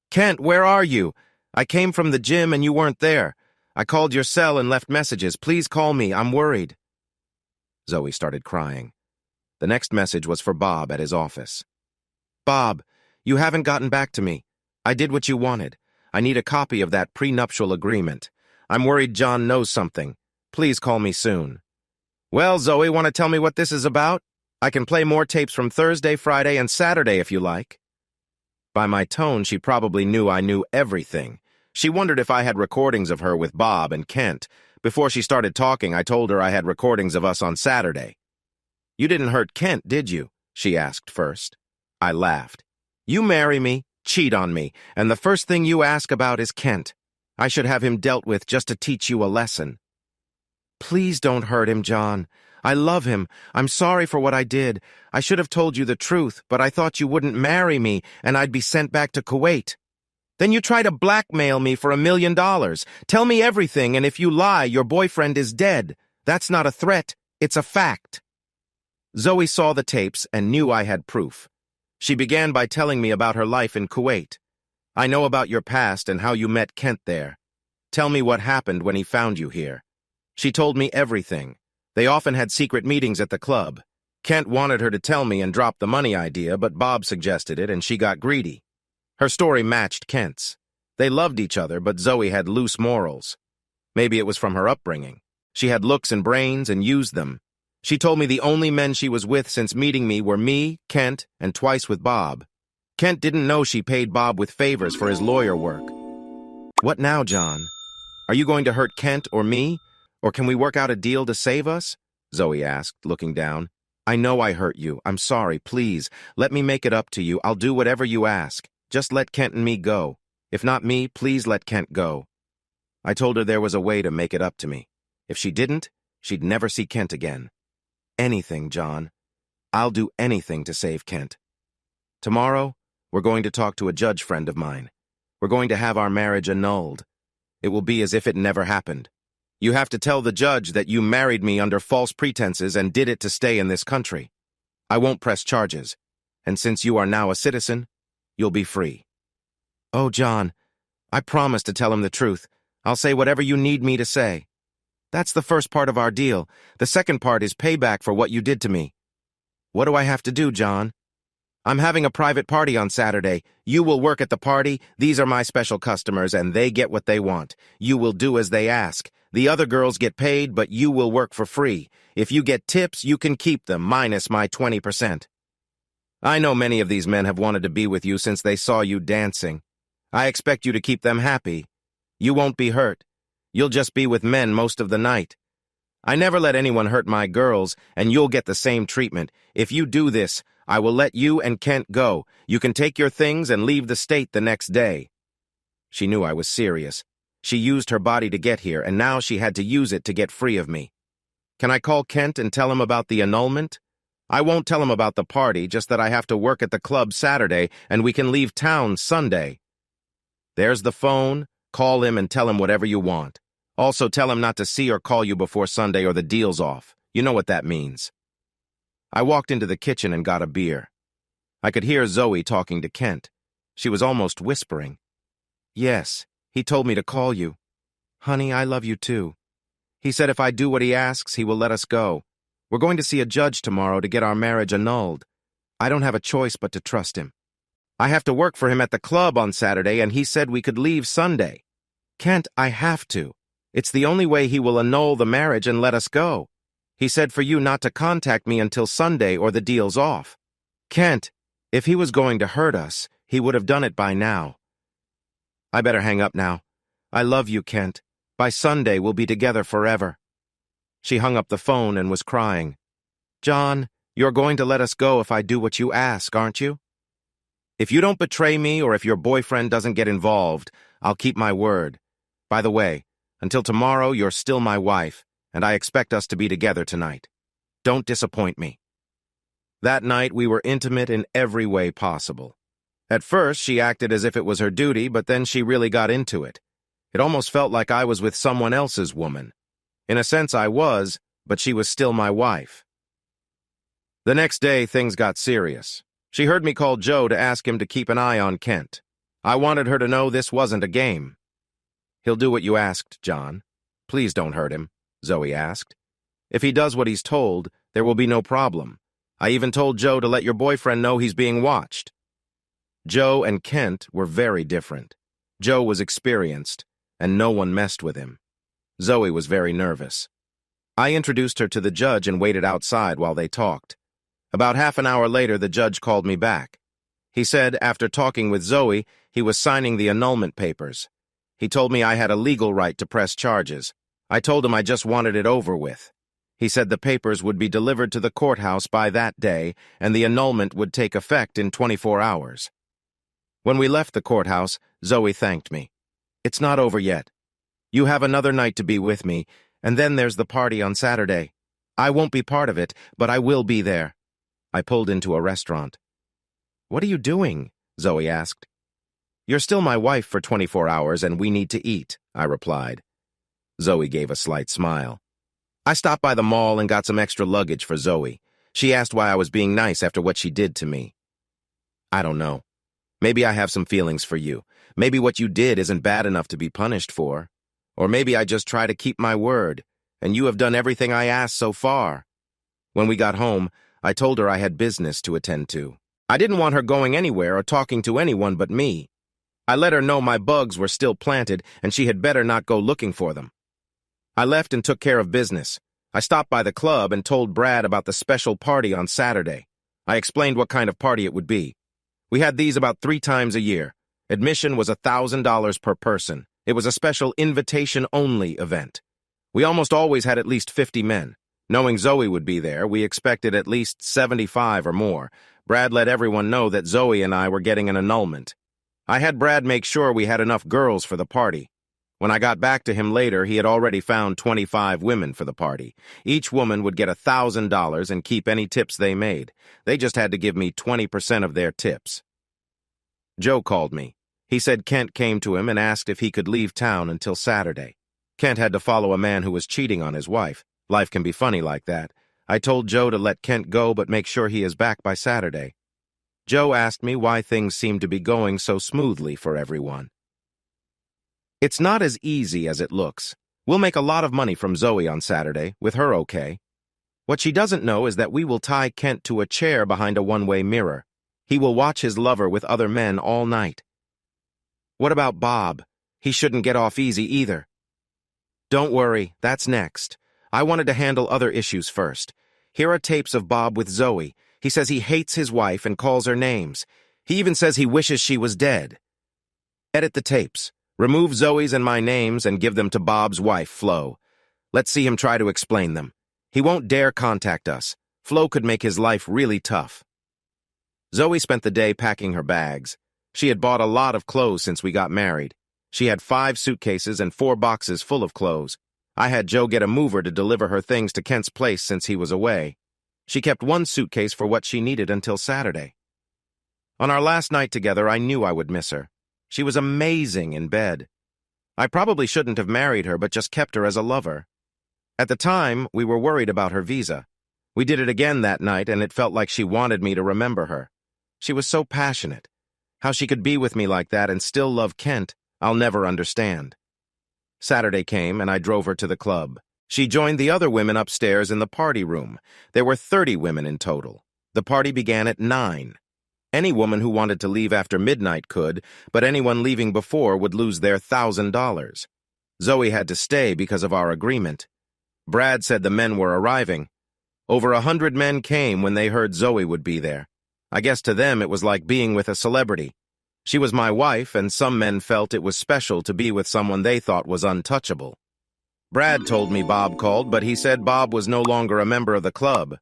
"Kent, where are you? I came from the gym and you weren't there. I called your cell and left messages. Please call me. I'm worried." Zoe started crying. The next message was for Bob at his office. "Bob, you haven't gotten back to me. I did what you wanted. I need a copy of that prenuptial agreement. I'm worried John knows something. Please call me soon." "Well, Zoe, want to tell me what this is about? I can play more tapes from Thursday, Friday, and Saturday if you like." By my tone, she probably knew I knew everything. She wondered if I had recordings of her with Bob and Kent. Before she started talking, I told her I had recordings of us on Saturday. "You didn't hurt Kent, did you?" she asked first. I laughed. "You marry me, cheat on me, and the first thing you ask about is Kent. I should have him dealt with just to teach you a lesson." "Please don't hurt him, John. I love him. I'm sorry for what I did. I should have told you the truth, but I thought you wouldn't marry me and I'd be sent back to Kuwait. Then you try to blackmail me for $1 million. Tell me everything, and if you lie, your boyfriend is dead. That's not a threat. It's a fact." Zoe saw the tapes and knew I had proof. She began by telling me about her life in Kuwait. "I know about your past and how you met Kent there. Tell me what happened when he found you here." She told me everything. They often had secret meetings at the club. Kent wanted her to tell me and drop the money idea, but Bob suggested it and she got greedy. Her story matched Kent's. They loved each other, but Zoe had loose morals. Maybe it was from her upbringing. She had looks and brains and used them. She told me the only men she was with since meeting me were me, Kent, and twice with Bob. Kent didn't know she paid Bob with favors for his lawyer work. "What now, John? Are you going to hurt Kent or me? Or can we work out a deal to save us?" Zoe asked, looking down. "I know I hurt you. I'm sorry. Please, let me make it up to you. I'll do whatever you ask. Just let Kent and me go. If not me, please let Kent go." I told her there was a way to make it up to me. If she didn't, she'd never see Kent again. "Anything, John. I'll do anything to save Kent. Tomorrow, we're going to talk to a judge friend of mine. We're going to have our marriage annulled. It will be as if it never happened. You have to tell the judge that you married me under false pretenses and did it to stay in this country. I won't press charges, and since you are now a citizen, you'll be free." "Oh, John, I promise to tell him the truth. I'll say whatever you need me to say. That's the first part of our deal. The second part is payback for what you did to me." "What do I have to do, John?" "I'm having a private party on Saturday. You will work at the party. These are my special customers, and they get what they want. You will do as they ask. The other girls get paid, but you will work for free. If you get tips, you can keep them, minus my 20%. I know many of these men have wanted to be with you since they saw you dancing. I expect you to keep them happy. You won't be hurt. You'll just be with men most of the night. I never let anyone hurt my girls, and you'll get the same treatment. If you do this, I will let you and Kent go. You can take your things and leave the state the next day." She knew I was serious. She used her body to get here, and now she had to use it to get free of me. "Can I call Kent and tell him about the annulment?" "I won't tell him about the party, just that I have to work at the club Saturday, and we can leave town Sunday." "There's the phone. Call him and tell him whatever you want. Also tell him not to see or call you before Sunday or the deal's off. You know what that means." I walked into the kitchen and got a beer. I could hear Zoe talking to Kent. She was almost whispering. "Yes, he told me to call you. Honey, I love you too. He said if I do what he asks, he will let us go. We're going to see a judge tomorrow to get our marriage annulled. I don't have a choice but to trust him. I have to work for him at the club on Saturday, and he said we could leave Sunday. Kent, I have to. It's the only way he will annul the marriage and let us go. He said for you not to contact me until Sunday or the deal's off. Kent, if he was going to hurt us, he would have done it by now. I better hang up now. I love you, Kent. By Sunday, we'll be together forever." She hung up the phone and was crying. John, you're going to let us go if I do what you ask, aren't you? If you don't betray me or if your boyfriend doesn't get involved, I'll keep my word. By the way, until tomorrow, you're still my wife, and I expect us to be together tonight. Don't disappoint me. That night, we were intimate in every way possible. At first, she acted as if it was her duty, but then she really got into it. It almost felt like I was with someone else's woman. In a sense, I was, but she was still my wife. The next day, things got serious. She heard me call Joe to ask him to keep an eye on Kent. I wanted her to know this wasn't a game. He'll do what you asked, John. Please don't hurt him, Zoe asked. If he does what he's told, there will be no problem. I even told Joe to let your boyfriend know he's being watched. Joe and Kent were very different. Joe was experienced, and no one messed with him. Zoe was very nervous. I introduced her to the judge and waited outside while they talked. About half an hour later, the judge called me back. He said, after talking with Zoe, he was signing the annulment papers. He told me I had a legal right to press charges. I told him I just wanted it over with. He said the papers would be delivered to the courthouse by that day, and the annulment would take effect in 24 hours. When we left the courthouse, Zoe thanked me. It's not over yet. You have another night to be with me, and then there's the party on Saturday. I won't be part of it, but I will be there. I pulled into a restaurant. What are you doing? Zoe asked. You're still my wife for 24 hours, and we need to eat, I replied. Zoe gave a slight smile. I stopped by the mall and got some extra luggage for Zoe. She asked why I was being nice after what she did to me. I don't know. Maybe I have some feelings for you. Maybe what you did isn't bad enough to be punished for. Or maybe I just try to keep my word, and you have done everything I asked so far. When we got home, I told her I had business to attend to. I didn't want her going anywhere or talking to anyone but me. I let her know my bugs were still planted and she had better not go looking for them. I left and took care of business. I stopped by the club and told Brad about the special party on Saturday. I explained what kind of party it would be. We had these about 3 times a year. Admission was $1,000 per person. It was a special invitation-only event. We almost always had at least 50 men. Knowing Zoe would be there, we expected at least 75 or more. Brad let everyone know that Zoe and I were getting an annulment. I had Brad make sure we had enough girls for the party. When I got back to him later, he had already found 25 women for the party. Each woman would get $1,000 and keep any tips they made. They just had to give me 20% of their tips. Joe called me. He said Kent came to him and asked if he could leave town until Saturday. Kent had to follow a man who was cheating on his wife. Life can be funny like that. I told Joe to let Kent go but make sure he is back by Saturday. Joe asked me why things seemed to be going so smoothly for everyone. It's not as easy as it looks. We'll make a lot of money from Zoe on Saturday, with her okay. What she doesn't know is that we will tie Kent to a chair behind a one-way mirror. He will watch his lover with other men all night. What about Bob? He shouldn't get off easy either. Don't worry, that's next. I wanted to handle other issues first. Here are tapes of Bob with Zoe. He says he hates his wife and calls her names. He even says he wishes she was dead. Edit the tapes. Remove Zoe's and my names and give them to Bob's wife, Flo. Let's see him try to explain them. He won't dare contact us. Flo could make his life really tough. Zoe spent the day packing her bags. She had bought a lot of clothes since we got married. She had 5 suitcases and 4 boxes full of clothes. I had Joe get a mover to deliver her things to Kent's place since he was away. She kept 1 suitcase for what she needed until Saturday. On our last night together, I knew I would miss her. She was amazing in bed. I probably shouldn't have married her, but just kept her as a lover. At the time, we were worried about her visa. We did it again that night, and it felt like she wanted me to remember her. She was so passionate. How she could be with me like that and still love Kent, I'll never understand. Saturday came, and I drove her to the club. She joined the other women upstairs in the party room. There were 30 women in total. The party began at 9. Any woman who wanted to leave after midnight could, but anyone leaving before would lose their $1,000. Zoe had to stay because of our agreement. Brad said the men were arriving. Over 100 men came when they heard Zoe would be there. I guess to them it was like being with a celebrity. She was my wife, and some men felt it was special to be with someone they thought was untouchable. Brad told me Bob called, but he said Bob was no longer a member of the club.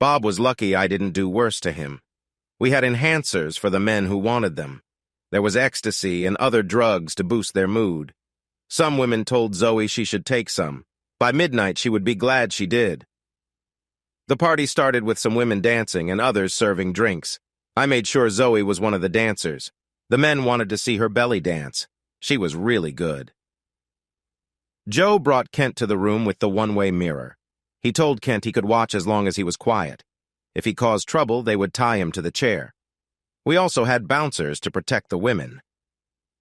Bob was lucky I didn't do worse to him. We had enhancers for the men who wanted them. There was ecstasy and other drugs to boost their mood. Some women told Zoe she should take some. By midnight, she would be glad she did. The party started with some women dancing and others serving drinks. I made sure Zoe was one of the dancers. The men wanted to see her belly dance. She was really good. Joe brought Kent to the room with the one-way mirror. He told Kent he could watch as long as he was quiet. If he caused trouble, they would tie him to the chair. We also had bouncers to protect the women.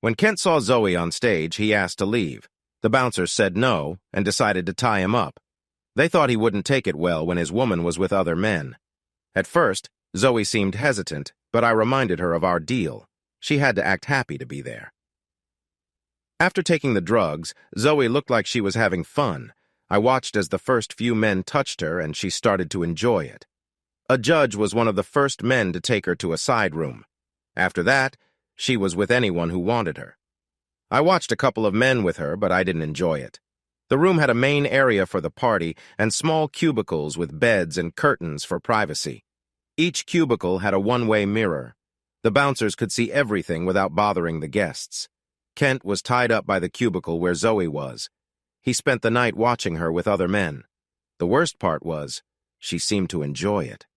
When Kent saw Zoe on stage, he asked to leave. The bouncers said no and decided to tie him up. They thought he wouldn't take it well when his woman was with other men. At first, Zoe seemed hesitant, but I reminded her of our deal. She had to act happy to be there. After taking the drugs, Zoe looked like she was having fun. I watched as the first few men touched her and she started to enjoy it. A judge was one of the first men to take her to a side room. After that, she was with anyone who wanted her. I watched a couple of men with her, but I didn't enjoy it. The room had a main area for the party and small cubicles with beds and curtains for privacy. Each cubicle had a one-way mirror. The bouncers could see everything without bothering the guests. Kent was tied up by the cubicle where Zoe was. He spent the night watching her with other men. The worst part was, she seemed to enjoy it.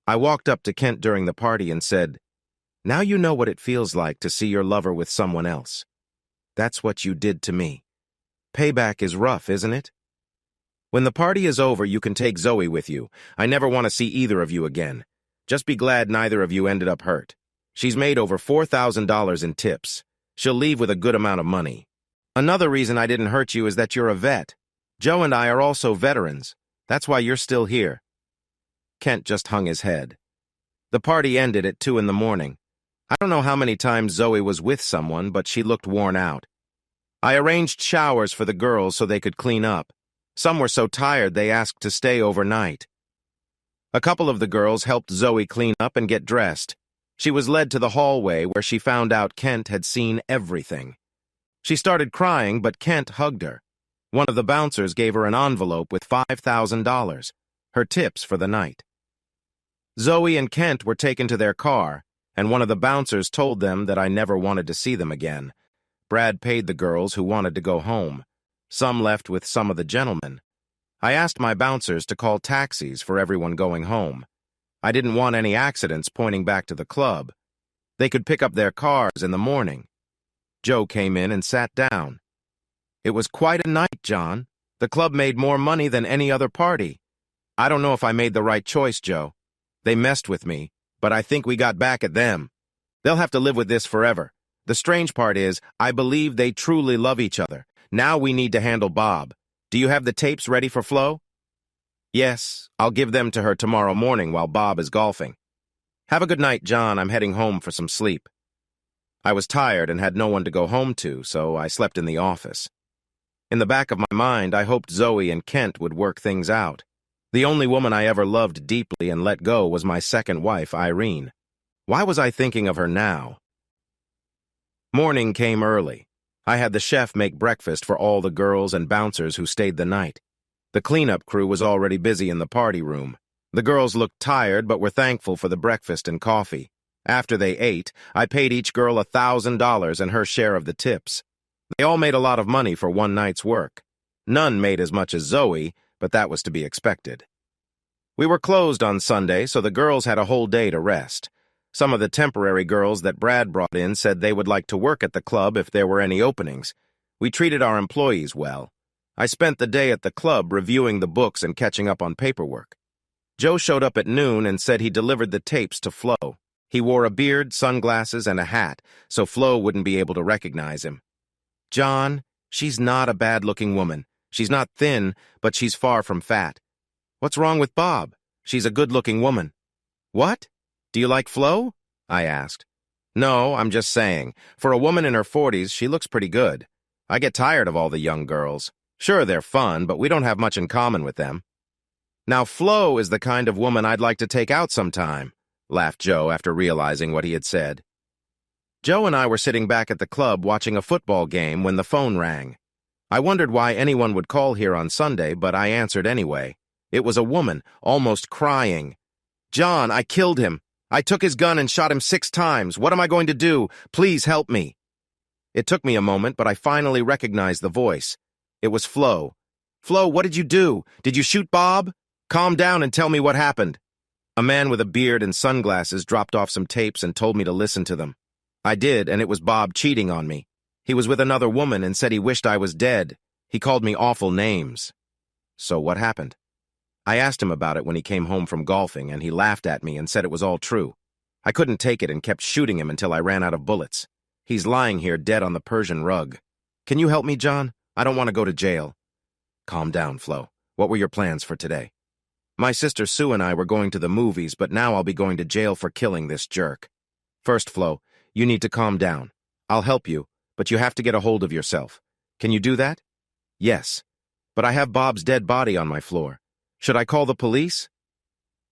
I walked up to Kent during the party and said, "Now you know what it feels like to see your lover with someone else. That's what you did to me. Payback is rough, isn't it? When the party is over, you can take Zoe with you. I never want to see either of you again. Just be glad neither of you ended up hurt. She's made over $4,000 in tips. She'll leave with a good amount of money. Another reason I didn't hurt you is that you're a vet. Joe and I are also veterans. That's why you're still here." Kent just hung his head. The party ended at 2 in the morning. I don't know how many times Zoe was with someone, but she looked worn out. I arranged showers for the girls so they could clean up. Some were so tired they asked to stay overnight. A couple of the girls helped Zoe clean up and get dressed. She was led to the hallway where she found out Kent had seen everything. She started crying, but Kent hugged her. One of the bouncers gave her an envelope with $5,000, her tips for the night. Zoe and Kent were taken to their car, and one of the bouncers told them that I never wanted to see them again. Brad paid the girls who wanted to go home. Some left with some of the gentlemen. I asked my bouncers to call taxis for everyone going home. I didn't want any accidents pointing back to the club. They could pick up their cars in the morning. Joe came in and sat down. "It was quite a night, John. The club made more money than any other party. I don't know if I made the right choice, Joe. They messed with me, but I think we got back at them. They'll have to live with this forever. The strange part is, I believe they truly love each other. Now we need to handle Bob. Do you have the tapes ready for Flo?" "Yes, I'll give them to her tomorrow morning while Bob is golfing." "Have a good night, John. I'm heading home for some sleep." I was tired and had no one to go home to, so I slept in the office. In the back of my mind, I hoped Zoe and Kent would work things out. The only woman I ever loved deeply and let go was my second wife, Irene. Why was I thinking of her now? Morning came early. I had the chef make breakfast for all the girls and bouncers who stayed the night. The cleanup crew was already busy in the party room. The girls looked tired but were thankful for the breakfast and coffee. After they ate, I paid each girl $1,000 and her share of the tips. They all made a lot of money for one night's work. None made as much as Zoe, but that was to be expected. We were closed on Sunday, so the girls had a whole day to rest. Some of the temporary girls that Brad brought in said they would like to work at the club if there were any openings. We treated our employees well. I spent the day at the club reviewing the books and catching up on paperwork. Joe showed up at noon and said he delivered the tapes to Flo. He wore a beard, sunglasses, and a hat, so Flo wouldn't be able to recognize him. "John, she's not a bad-looking woman. She's not thin, but she's far from fat. What's wrong with Bob? She's a good-looking woman." "What? Do you like Flo?" I asked. "No, I'm just saying. For a woman in her 40s, she looks pretty good. I get tired of all the young girls. Sure, they're fun, but we don't have much in common with them." "Now, Flo is the kind of woman I'd like to take out sometime," laughed Joe after realizing what he had said. Joe and I were sitting back at the club watching a football game when the phone rang. I wondered why anyone would call here on Sunday, but I answered anyway. It was a woman, almost crying. "John, I killed him. I took his gun and shot him 6 times. What am I going to do? Please help me." It took me a moment, but I finally recognized the voice. It was Flo. "Flo, what did you do? Did you shoot Bob? Calm down and tell me what happened." A man with a beard and sunglasses dropped off some tapes and told me to listen to them. I did, and it was Bob cheating on me. He was with another woman and said he wished I was dead. He called me awful names. So what happened? I asked him about it when he came home from golfing, and he laughed at me and said it was all true. I couldn't take it and kept shooting him until I ran out of bullets. He's lying here dead on the Persian rug. Can you help me, John? I don't want to go to jail. Calm down, Flo. What were your plans for today? My sister Sue and I were going to the movies, but now I'll be going to jail for killing this jerk. First, Flo, you need to calm down. I'll help you, but you have to get a hold of yourself. Can you do that? Yes, but I have Bob's dead body on my floor. Should I call the police?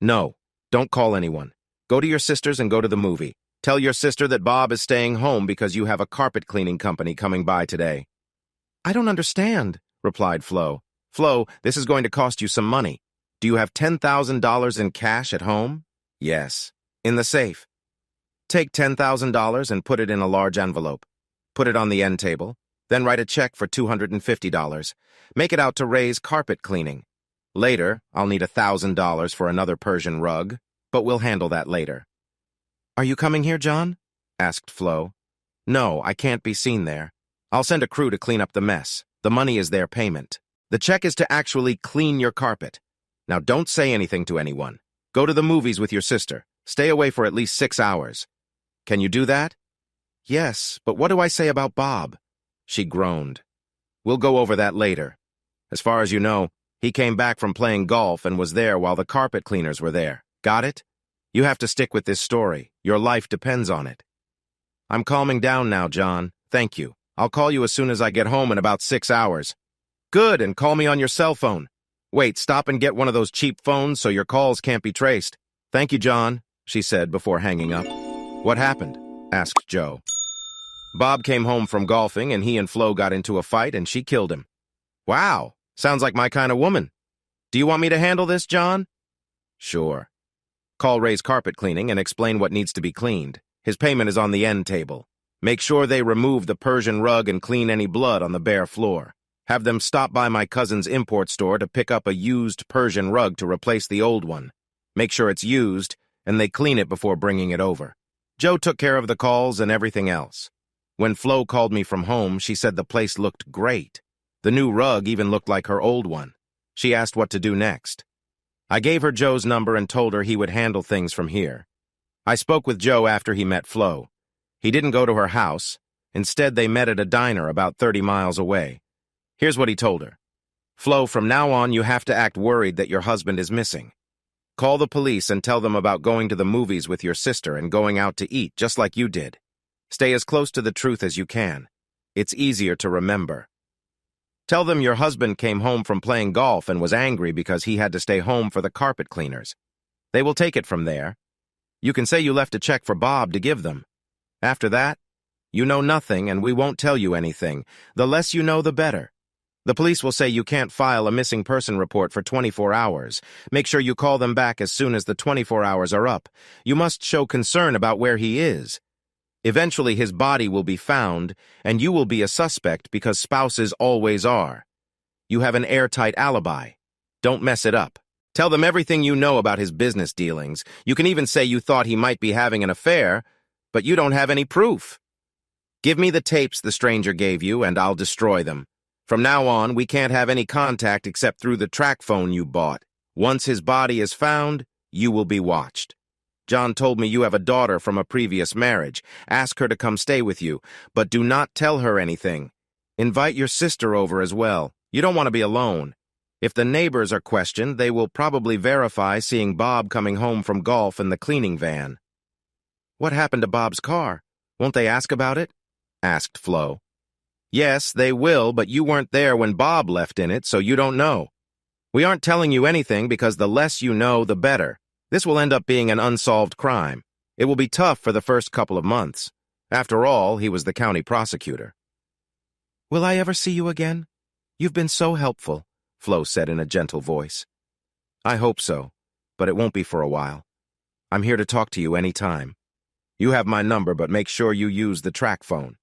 No, don't call anyone. Go to your sister's and go to the movie. Tell your sister that Bob is staying home because you have a carpet cleaning company coming by today. I don't understand, replied Flo. Flo, this is going to cost you some money. Do you have $10,000 in cash at home? Yes, in the safe. Take $10,000 and put it in a large envelope. Put it on the end table. Then write a check for $250. Make it out to Ray's carpet cleaning. Later, I'll need $1,000 for another Persian rug, but we'll handle that later. Are you coming here, John? Asked Flo. No, I can't be seen there. I'll send a crew to clean up the mess. The money is their payment. The check is to actually clean your carpet. Now don't say anything to anyone. Go to the movies with your sister. Stay away for at least 6 hours. Can you do that? Yes, but what do I say about Bob? She groaned. We'll go over that later. As far as you know, he came back from playing golf and was there while the carpet cleaners were there. Got it? You have to stick with this story. Your life depends on it. I'm calming down now, John. Thank you. I'll call you as soon as I get home in about 6 hours. Good, and call me on your cell phone. Wait, stop and get one of those cheap phones so your calls can't be traced. Thank you, John, she said before hanging up. What happened? Asked Joe. Bob came home from golfing and he and Flo got into a fight and she killed him. Wow, sounds like my kind of woman. Do you want me to handle this, John? Sure. Call Ray's carpet cleaning and explain what needs to be cleaned. His payment is on the end table. Make sure they remove the Persian rug and clean any blood on the bare floor. Have them stop by my cousin's import store to pick up a used Persian rug to replace the old one. Make sure it's used, and they clean it before bringing it over. Joe took care of the calls and everything else. When Flo called me from home, she said the place looked great. The new rug even looked like her old one. She asked what to do next. I gave her Joe's number and told her he would handle things from here. I spoke with Joe after he met Flo. He didn't go to her house. Instead, they met at a diner about 30 miles away. Here's what he told her. Flo, from now on, you have to act worried that your husband is missing. Call the police and tell them about going to the movies with your sister and going out to eat, just like you did. Stay as close to the truth as you can. It's easier to remember. Tell them your husband came home from playing golf and was angry because he had to stay home for the carpet cleaners. They will take it from there. You can say you left a check for Bob to give them. After that, you know nothing and we won't tell you anything. The less you know, the better. The police will say you can't file a missing person report for 24 hours. Make sure you call them back as soon as the 24 hours are up. You must show concern about where he is. Eventually his body will be found, and you will be a suspect because spouses always are. You have an airtight alibi. Don't mess it up. Tell them everything you know about his business dealings. You can even say you thought he might be having an affair, but you don't have any proof. Give me the tapes the stranger gave you, and I'll destroy them. From now on, we can't have any contact except through the track phone you bought. Once his body is found, you will be watched. John told me you have a daughter from a previous marriage. Ask her to come stay with you, but do not tell her anything. Invite your sister over as well. You don't want to be alone. If the neighbors are questioned, they will probably verify seeing Bob coming home from golf in the cleaning van. What happened to Bob's car? Won't they ask about it? Asked Flo. Yes, they will, but you weren't there when Bob left in it, so you don't know. We aren't telling you anything because the less you know, the better. This will end up being an unsolved crime. It will be tough for the first couple of months. After all, he was the county prosecutor. Will I ever see you again? You've been so helpful, Flo said in a gentle voice. I hope so, but it won't be for a while. I'm here to talk to you anytime. You have my number, but make sure you use the track phone.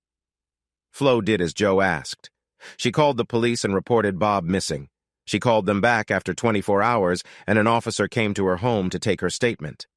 Flo did as Joe asked. She called the police and reported Bob missing. She called them back after 24 hours, and an officer came to her home to take her statement.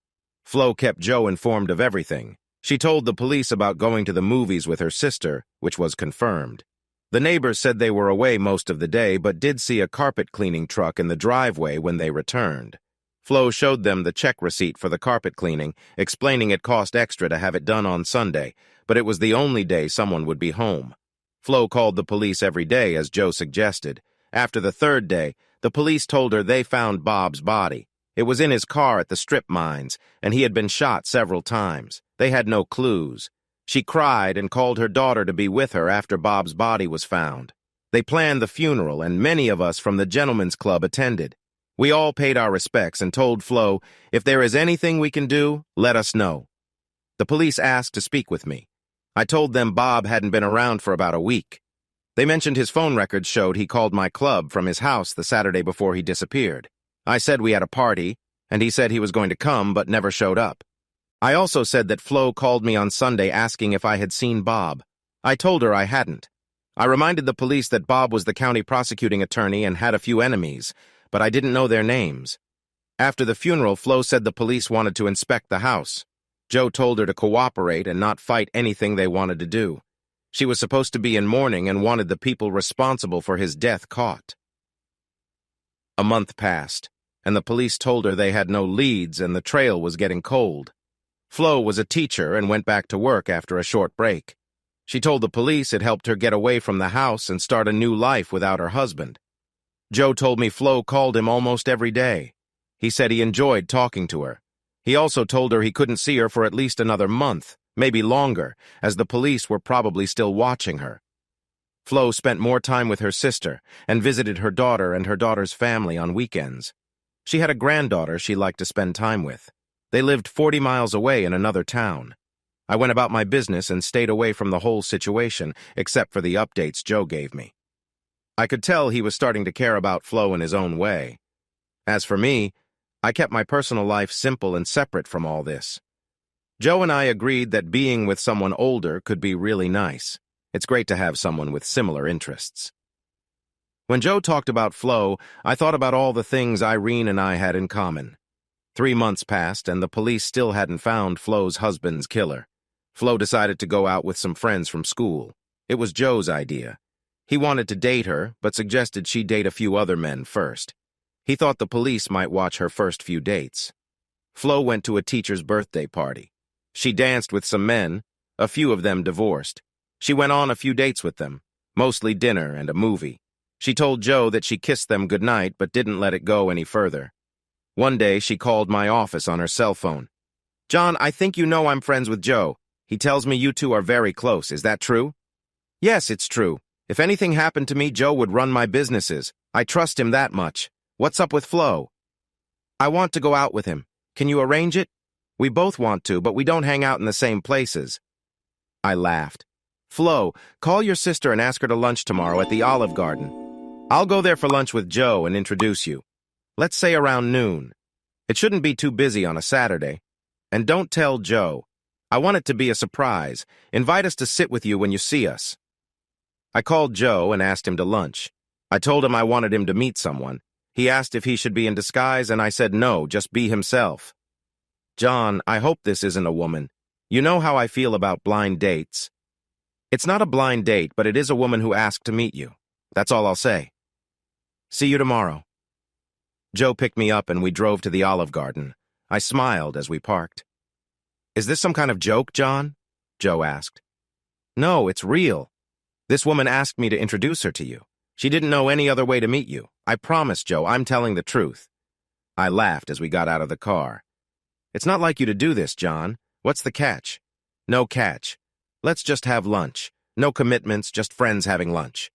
Flo kept Joe informed of everything. She told the police about going to the movies with her sister, which was confirmed. The neighbors said they were away most of the day, but did see a carpet cleaning truck in the driveway when they returned. Flo showed them the check receipt for the carpet cleaning, explaining it cost extra to have it done on Sunday, but it was the only day someone would be home. Flo called the police every day, as Joe suggested. After the third day, the police told her they found Bob's body. It was in his car at the strip mines, and he had been shot several times. They had no clues. She cried and called her daughter to be with her after Bob's body was found. They planned the funeral, and many of us from the Gentlemen's Club attended. We all paid our respects and told Flo, if there is anything we can do, let us know. The police asked to speak with me. I told them Bob hadn't been around for about a week. They mentioned his phone records showed he called my club from his house the Saturday before he disappeared. I said we had a party, and he said he was going to come but never showed up. I also said that Flo called me on Sunday asking if I had seen Bob. I told her I hadn't. I reminded the police that Bob was the county prosecuting attorney and had a few enemies, but I didn't know their names. After the funeral, Flo said the police wanted to inspect the house. Joe told her to cooperate and not fight anything they wanted to do. She was supposed to be in mourning and wanted the people responsible for his death caught. A month passed, and the police told her they had no leads and the trail was getting cold. Flo was a teacher and went back to work after a short break. She told the police it helped her get away from the house and start a new life without her husband. Joe told me Flo called him almost every day. He said he enjoyed talking to her. He also told her he couldn't see her for at least another month, maybe longer, as the police were probably still watching her. Flo spent more time with her sister and visited her daughter and her daughter's family on weekends. She had a granddaughter she liked to spend time with. They lived 40 miles away in another town. I went about my business and stayed away from the whole situation, except for the updates Joe gave me. I could tell he was starting to care about Flo in his own way. As for me, I kept my personal life simple and separate from all this. Joe and I agreed that being with someone older could be really nice. It's great to have someone with similar interests. When Joe talked about Flo, I thought about all the things Irene and I had in common. 3 months passed, and the police still hadn't found Flo's husband's killer. Flo decided to go out with some friends from school. It was Joe's idea. He wanted to date her, but suggested she date a few other men first. He thought the police might watch her first few dates. Flo went to a teacher's birthday party. She danced with some men, a few of them divorced. She went on a few dates with them, mostly dinner and a movie. She told Joe that she kissed them goodnight but didn't let it go any further. One day, she called my office on her cell phone. "John, I think you know I'm friends with Joe. He tells me you two are very close. Is that true?" "Yes, it's true. If anything happened to me, Joe would run my businesses. I trust him that much. What's up with Flo?" "I want to go out with him. Can you arrange it? We both want to, but we don't hang out in the same places." I laughed. "Flo, call your sister and ask her to lunch tomorrow at the Olive Garden. I'll go there for lunch with Joe and introduce you. Let's say around noon. It shouldn't be too busy on a Saturday. And don't tell Joe. I want it to be a surprise. Invite us to sit with you when you see us." I called Joe and asked him to lunch. I told him I wanted him to meet someone. He asked if he should be in disguise, and I said no, just be himself. "John, I hope this isn't a woman. You know how I feel about blind dates." "It's not a blind date, but it is a woman who asked to meet you. That's all I'll say. See you tomorrow." Joe picked me up and we drove to the Olive Garden. I smiled as we parked. "Is this some kind of joke, John?" Joe asked. "No, it's real. This woman asked me to introduce her to you. She didn't know any other way to meet you. I promise, Joe, I'm telling the truth." I laughed as we got out of the car. "It's not like you to do this, John. What's the catch?" "No catch. Let's just have lunch. No commitments, just friends having lunch."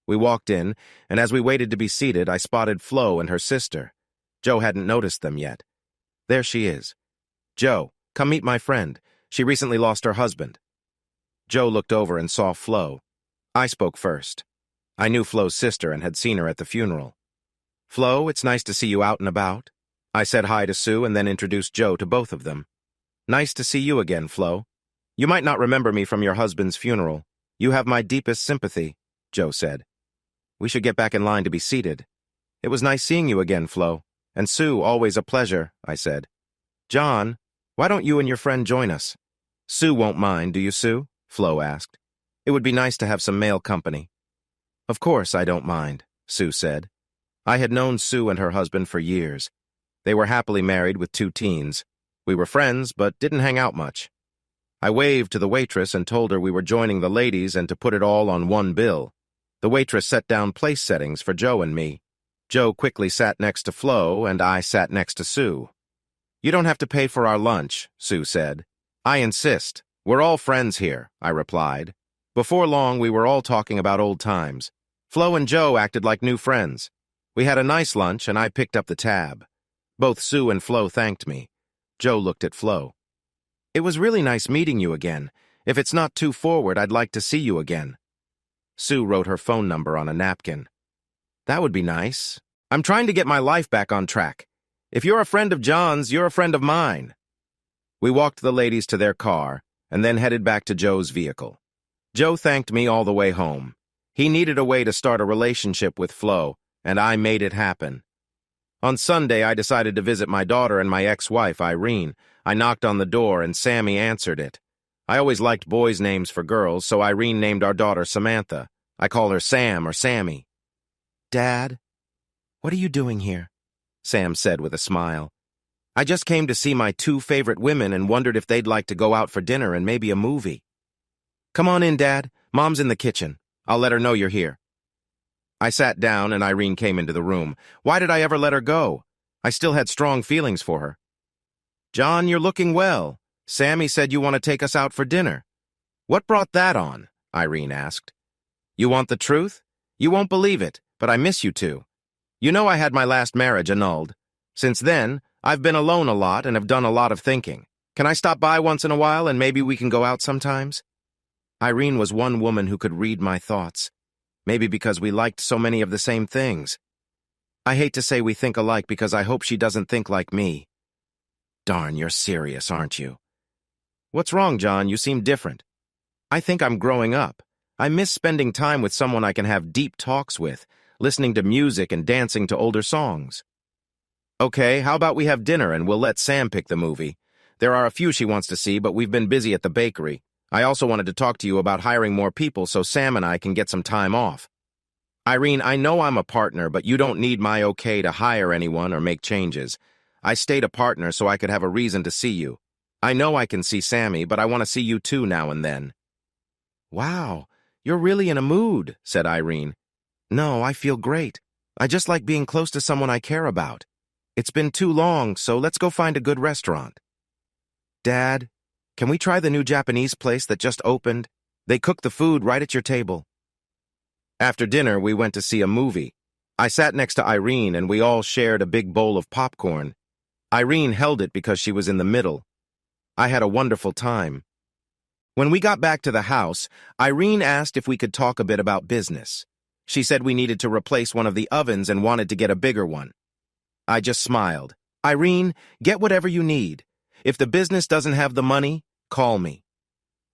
We walked in, and as we waited to be seated, I spotted Flo and her sister. Joe hadn't noticed them yet. "There she is. Joe, come meet my friend. She recently lost her husband." Joe looked over and saw Flo. I spoke first. I knew Flo's sister and had seen her at the funeral. Flo, it's nice to see you out and about. I said hi to Sue and then introduced Joe to both of them. Nice to see you again, Flo. You might not remember me from your husband's funeral. You have my deepest sympathy, Joe said. We should get back in line to be seated. It was nice seeing you again, Flo. And Sue, always a pleasure, I said. John, why don't you and your friend join us? Sue won't mind, do you, Sue? Flo asked. It would be nice to have some male company. Of course I don't mind, Sue said. I had known Sue and her husband for years. They were happily married with 2 teens. We were friends, but didn't hang out much. I waved to the waitress and told her we were joining the ladies and to put it all on one bill. The waitress set down place settings for Joe and me. Joe quickly sat next to Flo, and I sat next to Sue. You don't have to pay for our lunch, Sue said. I insist. We're all friends here, I replied. Before long, we were all talking about old times. Flo and Joe acted like new friends. We had a nice lunch, and I picked up the tab. Both Sue and Flo thanked me. Joe looked at Flo. It was really nice meeting you again. If it's not too forward, I'd like to see you again. Sue wrote her phone number on a napkin. That would be nice. I'm trying to get my life back on track. If you're a friend of John's, you're a friend of mine. We walked the ladies to their car and then headed back to Joe's vehicle. Joe thanked me all the way home. He needed a way to start a relationship with Flo, and I made it happen. On Sunday, I decided to visit my daughter and my ex-wife, Irene. I knocked on the door, and Sammy answered it. I always liked boys' names for girls, so Irene named our daughter Samantha. I call her Sam or Sammy. Dad, what are you doing here? Sam said with a smile. I just came to see my 2 favorite women and wondered if they'd like to go out for dinner and maybe a movie. Come on in, Dad. Mom's in the kitchen. I'll let her know you're here. I sat down and Irene came into the room. Why did I ever let her go? I still had strong feelings for her. John, you're looking well. Sammy said you want to take us out for dinner. What brought that on? Irene asked. You want the truth? You won't believe it, but I miss you 2. You know I had my last marriage annulled. Since then, I've been alone a lot and have done a lot of thinking. Can I stop by once in a while and maybe we can go out sometimes? Irene was one woman who could read my thoughts. Maybe because we liked so many of the same things. I hate to say we think alike because I hope she doesn't think like me. Darn, you're serious, aren't you? What's wrong, John? You seem different. I think I'm growing up. I miss spending time with someone I can have deep talks with, listening to music and dancing to older songs. Okay, how about we have dinner and we'll let Sam pick the movie? There are a few she wants to see, but we've been busy at the bakery. I also wanted to talk to you about hiring more people so Sam and I can get some time off. Irene, I know I'm a partner, but you don't need my okay to hire anyone or make changes. I stayed a partner so I could have a reason to see you. I know I can see Sammy, but I want to see you too now and then. Wow, you're really in a mood, said Irene. No, I feel great. I just like being close to someone I care about. It's been too long, so let's go find a good restaurant. Dad, can we try the new Japanese place that just opened? They cook the food right at your table. After dinner, we went to see a movie. I sat next to Irene and we all shared a big bowl of popcorn. Irene held it because she was in the middle. I had a wonderful time. When we got back to the house, Irene asked if we could talk a bit about business. She said we needed to replace one of the ovens and wanted to get a bigger one. I just smiled. Irene, get whatever you need. If the business doesn't have the money, call me.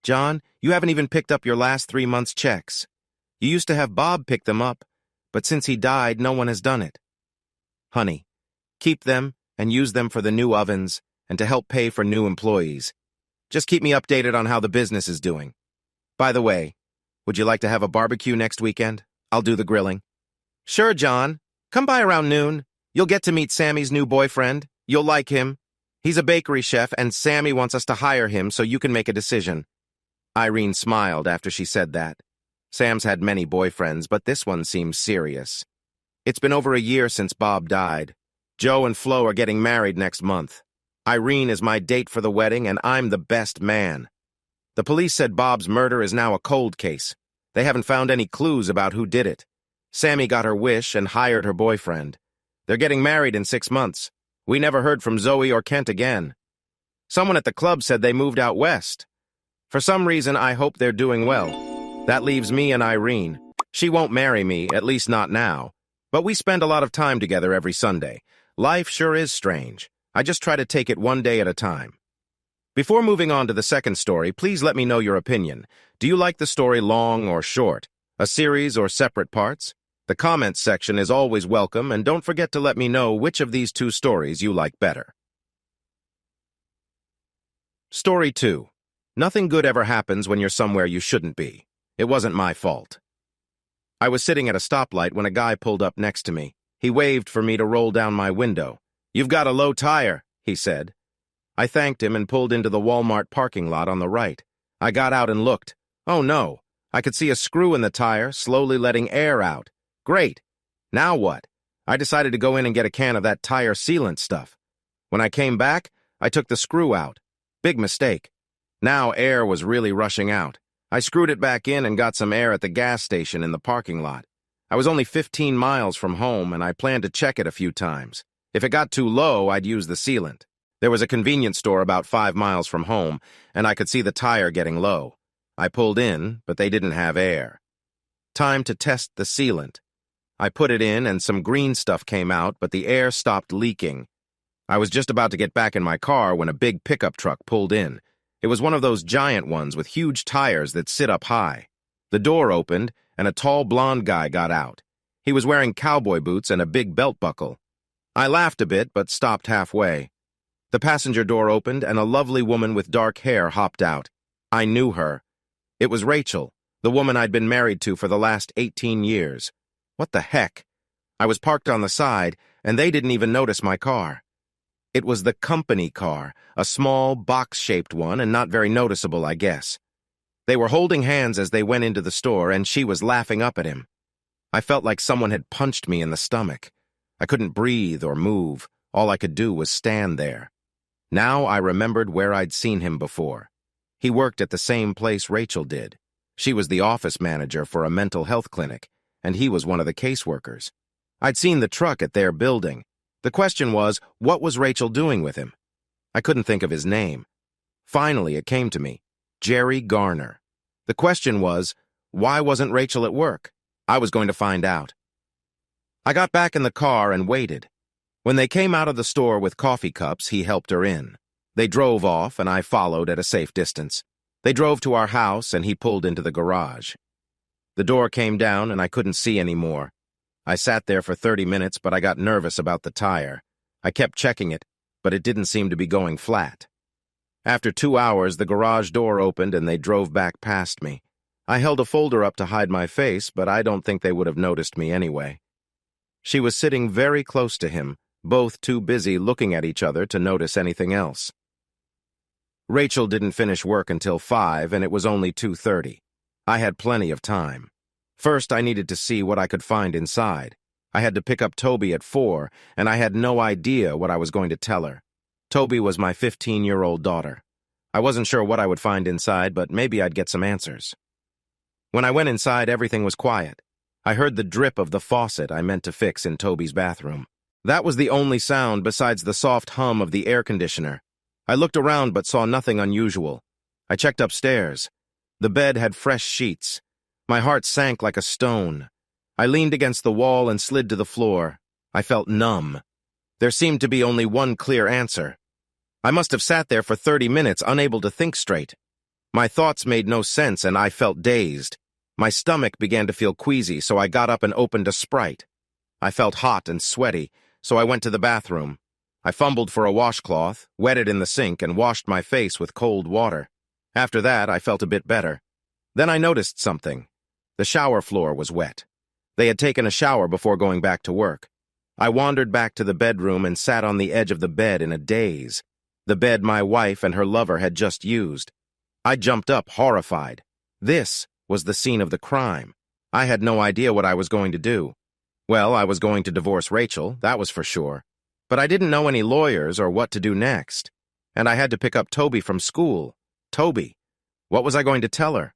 John, you haven't even picked up your last 3 months' checks. You used to have Bob pick them up, but since he died, no one has done it. Honey, keep them and use them for the new ovens and to help pay for new employees. Just keep me updated on how the business is doing. By the way, would you like to have a barbecue next weekend? I'll do the grilling. Sure, John. Come by around noon. You'll get to meet Sammy's new boyfriend. You'll like him. He's a bakery chef, and Sammy wants us to hire him so you can make a decision. Irene smiled after she said that. Sam's had many boyfriends, but this one seems serious. It's been over a year since Bob died. Joe and Flo are getting married next month. Irene is my date for the wedding, and I'm the best man. The police said Bob's murder is now a cold case. They haven't found any clues about who did it. Sammy got her wish and hired her boyfriend. They're getting married in 6 months. We never heard from Zoey or Kent again. Someone at the club said they moved out west. For some reason, I hope they're doing well. That leaves me and Irene. She won't marry me, at least not now. But we spend a lot of time together every Sunday. Life sure is strange. I just try to take it one day at a time. Before moving on to the second story, please let me know your opinion. Do you like the story long or short? A series or separate parts? The comments section is always welcome, and don't forget to let me know which of these two stories you like better. Story 2. Nothing good ever happens when you're somewhere you shouldn't be. It wasn't my fault. I was sitting at a stoplight when a guy pulled up next to me. He waved for me to roll down my window. "You've got a low tire," he said. I thanked him and pulled into the Walmart parking lot on the right. I got out and looked. Oh no, I could see a screw in the tire, slowly letting air out. Great. Now what? I decided to go in and get a can of that tire sealant stuff. When I came back, I took the screw out. Big mistake. Now air was really rushing out. I screwed it back in and got some air at the gas station in the parking lot. I was only 15 miles from home, and I planned to check it a few times. If it got too low, I'd use the sealant. There was a convenience store about 5 miles from home, and I could see the tire getting low. I pulled in, but they didn't have air. Time to test the sealant. I put it in, and some green stuff came out, but the air stopped leaking. I was just about to get back in my car when a big pickup truck pulled in. It was one of those giant ones with huge tires that sit up high. The door opened, and a tall blonde guy got out. He was wearing cowboy boots and a big belt buckle. I laughed a bit, but stopped halfway. The passenger door opened, and a lovely woman with dark hair hopped out. I knew her. It was Rachel, the woman I'd been married to for the last 18 years. What the heck? I was parked on the side, and they didn't even notice my car. It was the company car, a small, box-shaped one, and not very noticeable, I guess. They were holding hands as they went into the store, and she was laughing up at him. I felt like someone had punched me in the stomach. I couldn't breathe or move. All I could do was stand there. Now I remembered where I'd seen him before. He worked at the same place Rachel did. She was the office manager for a mental health clinic, and he was one of the caseworkers. I'd seen the truck at their building. The question was, what was Rachel doing with him? I couldn't think of his name. Finally, it came to me. Jerry Garner. The question was, why wasn't Rachel at work? I was going to find out. I got back in the car and waited. When they came out of the store with coffee cups, he helped her in. They drove off, and I followed at a safe distance. They drove to our house, and he pulled into the garage. The door came down, and I couldn't see anymore. I sat there for 30 minutes, but I got nervous about the tire. I kept checking it, but it didn't seem to be going flat. After 2 hours, the garage door opened, and they drove back past me. I held a folder up to hide my face, but I don't think they would have noticed me anyway. She was sitting very close to him, both too busy looking at each other to notice anything else. Rachel didn't finish work until 5, and it was only 2:30. I had plenty of time. First, I needed to see what I could find inside. I had to pick up Toby at 4, and I had no idea what I was going to tell her. Toby was my 15-year-old daughter. I wasn't sure what I would find inside, but maybe I'd get some answers. When I went inside, everything was quiet. I heard the drip of the faucet I meant to fix in Toby's bathroom. That was the only sound besides the soft hum of the air conditioner. I looked around but saw nothing unusual. I checked upstairs. The bed had fresh sheets. My heart sank like a stone. I leaned against the wall and slid to the floor. I felt numb. There seemed to be only one clear answer. I must have sat there for 30 minutes, unable to think straight. My thoughts made no sense, and I felt dazed. My stomach began to feel queasy, so I got up and opened a Sprite. I felt hot and sweaty, so I went to the bathroom. I fumbled for a washcloth, wet it in the sink, and washed my face with cold water. After that, I felt a bit better. Then I noticed something. The shower floor was wet. They had taken a shower before going back to work. I wandered back to the bedroom and sat on the edge of the bed in a daze. The bed my wife and her lover had just used. I jumped up, horrified. This was the scene of the crime. I had no idea what I was going to do. Well, I was going to divorce Rachel, that was for sure. But I didn't know any lawyers or what to do next. And I had to pick up Toby from school. Toby. What was I going to tell her?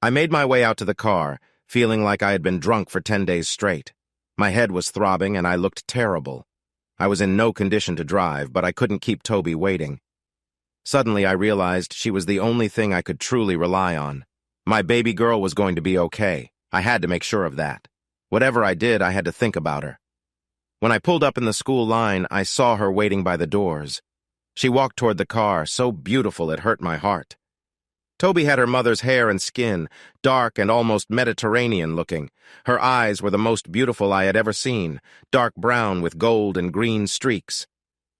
I made my way out to the car, feeling like I had been drunk for 10 days straight. My head was throbbing and I looked terrible. I was in no condition to drive, but I couldn't keep Toby waiting. Suddenly I realized she was the only thing I could truly rely on. My baby girl was going to be okay. I had to make sure of that. Whatever I did, I had to think about her. When I pulled up in the school line, I saw her waiting by the doors. She walked toward the car, so beautiful it hurt my heart. Toby had her mother's hair and skin, dark and almost Mediterranean-looking. Her eyes were the most beautiful I had ever seen, dark brown with gold and green streaks.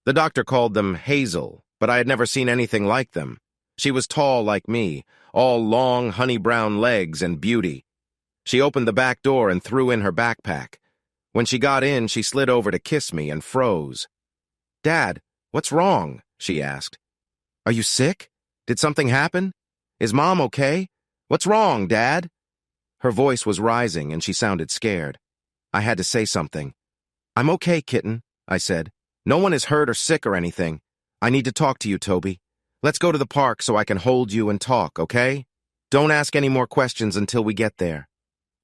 The doctor called them hazel, but I had never seen anything like them. She was tall like me, all long, honey-brown legs and beauty. She opened the back door and threw in her backpack. When she got in, she slid over to kiss me and froze. "Dad, what's wrong?" she asked. "Are you sick? Did something happen? Is Mom okay? What's wrong, Dad?" Her voice was rising and she sounded scared. I had to say something. "I'm okay, kitten," I said. "No one is hurt or sick or anything. I need to talk to you, Toby. Let's go to the park so I can hold you and talk, okay? Don't ask any more questions until we get there."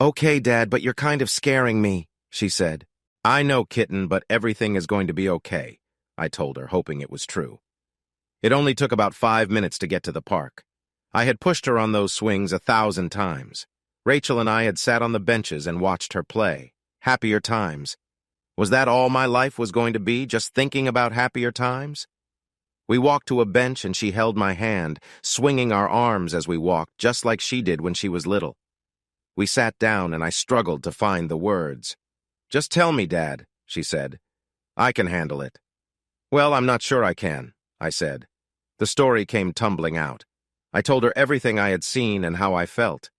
"Okay, Dad, but you're kind of scaring me," she said. "I know, kitten, but everything is going to be okay," I told her, hoping it was true. It only took about 5 minutes to get to the park. I had pushed her on those swings 1,000 times. Rachel and I had sat on the benches and watched her play. Happier times. Was that all my life was going to be, just thinking about happier times? We walked to a bench and she held my hand, swinging our arms as we walked, just like she did when she was little. We sat down and I struggled to find the words. "Just tell me, Dad," she said. "I can handle it." "Well, I'm not sure I can," I said. The story came tumbling out. I told her everything I had seen and how I felt.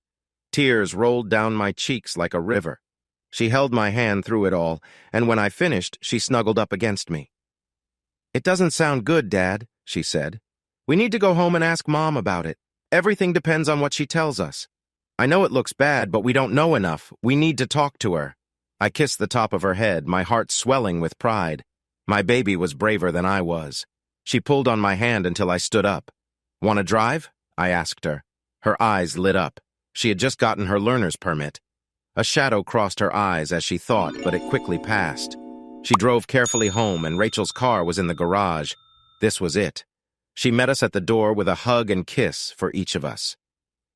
Tears rolled down my cheeks like a river. She held my hand through it all, and when I finished, she snuggled up against me. "It doesn't sound good, Dad," she said. "We need to go home and ask Mom about it. Everything depends on what she tells us. I know it looks bad, but we don't know enough. We need to talk to her." I kissed the top of her head, my heart swelling with pride. My baby was braver than I was. She pulled on my hand until I stood up. "Want to drive?" I asked her. Her eyes lit up. She had just gotten her learner's permit. A shadow crossed her eyes as she thought, but it quickly passed. She drove carefully home, and Rachel's car was in the garage. This was it. She met us at the door with a hug and kiss for each of us.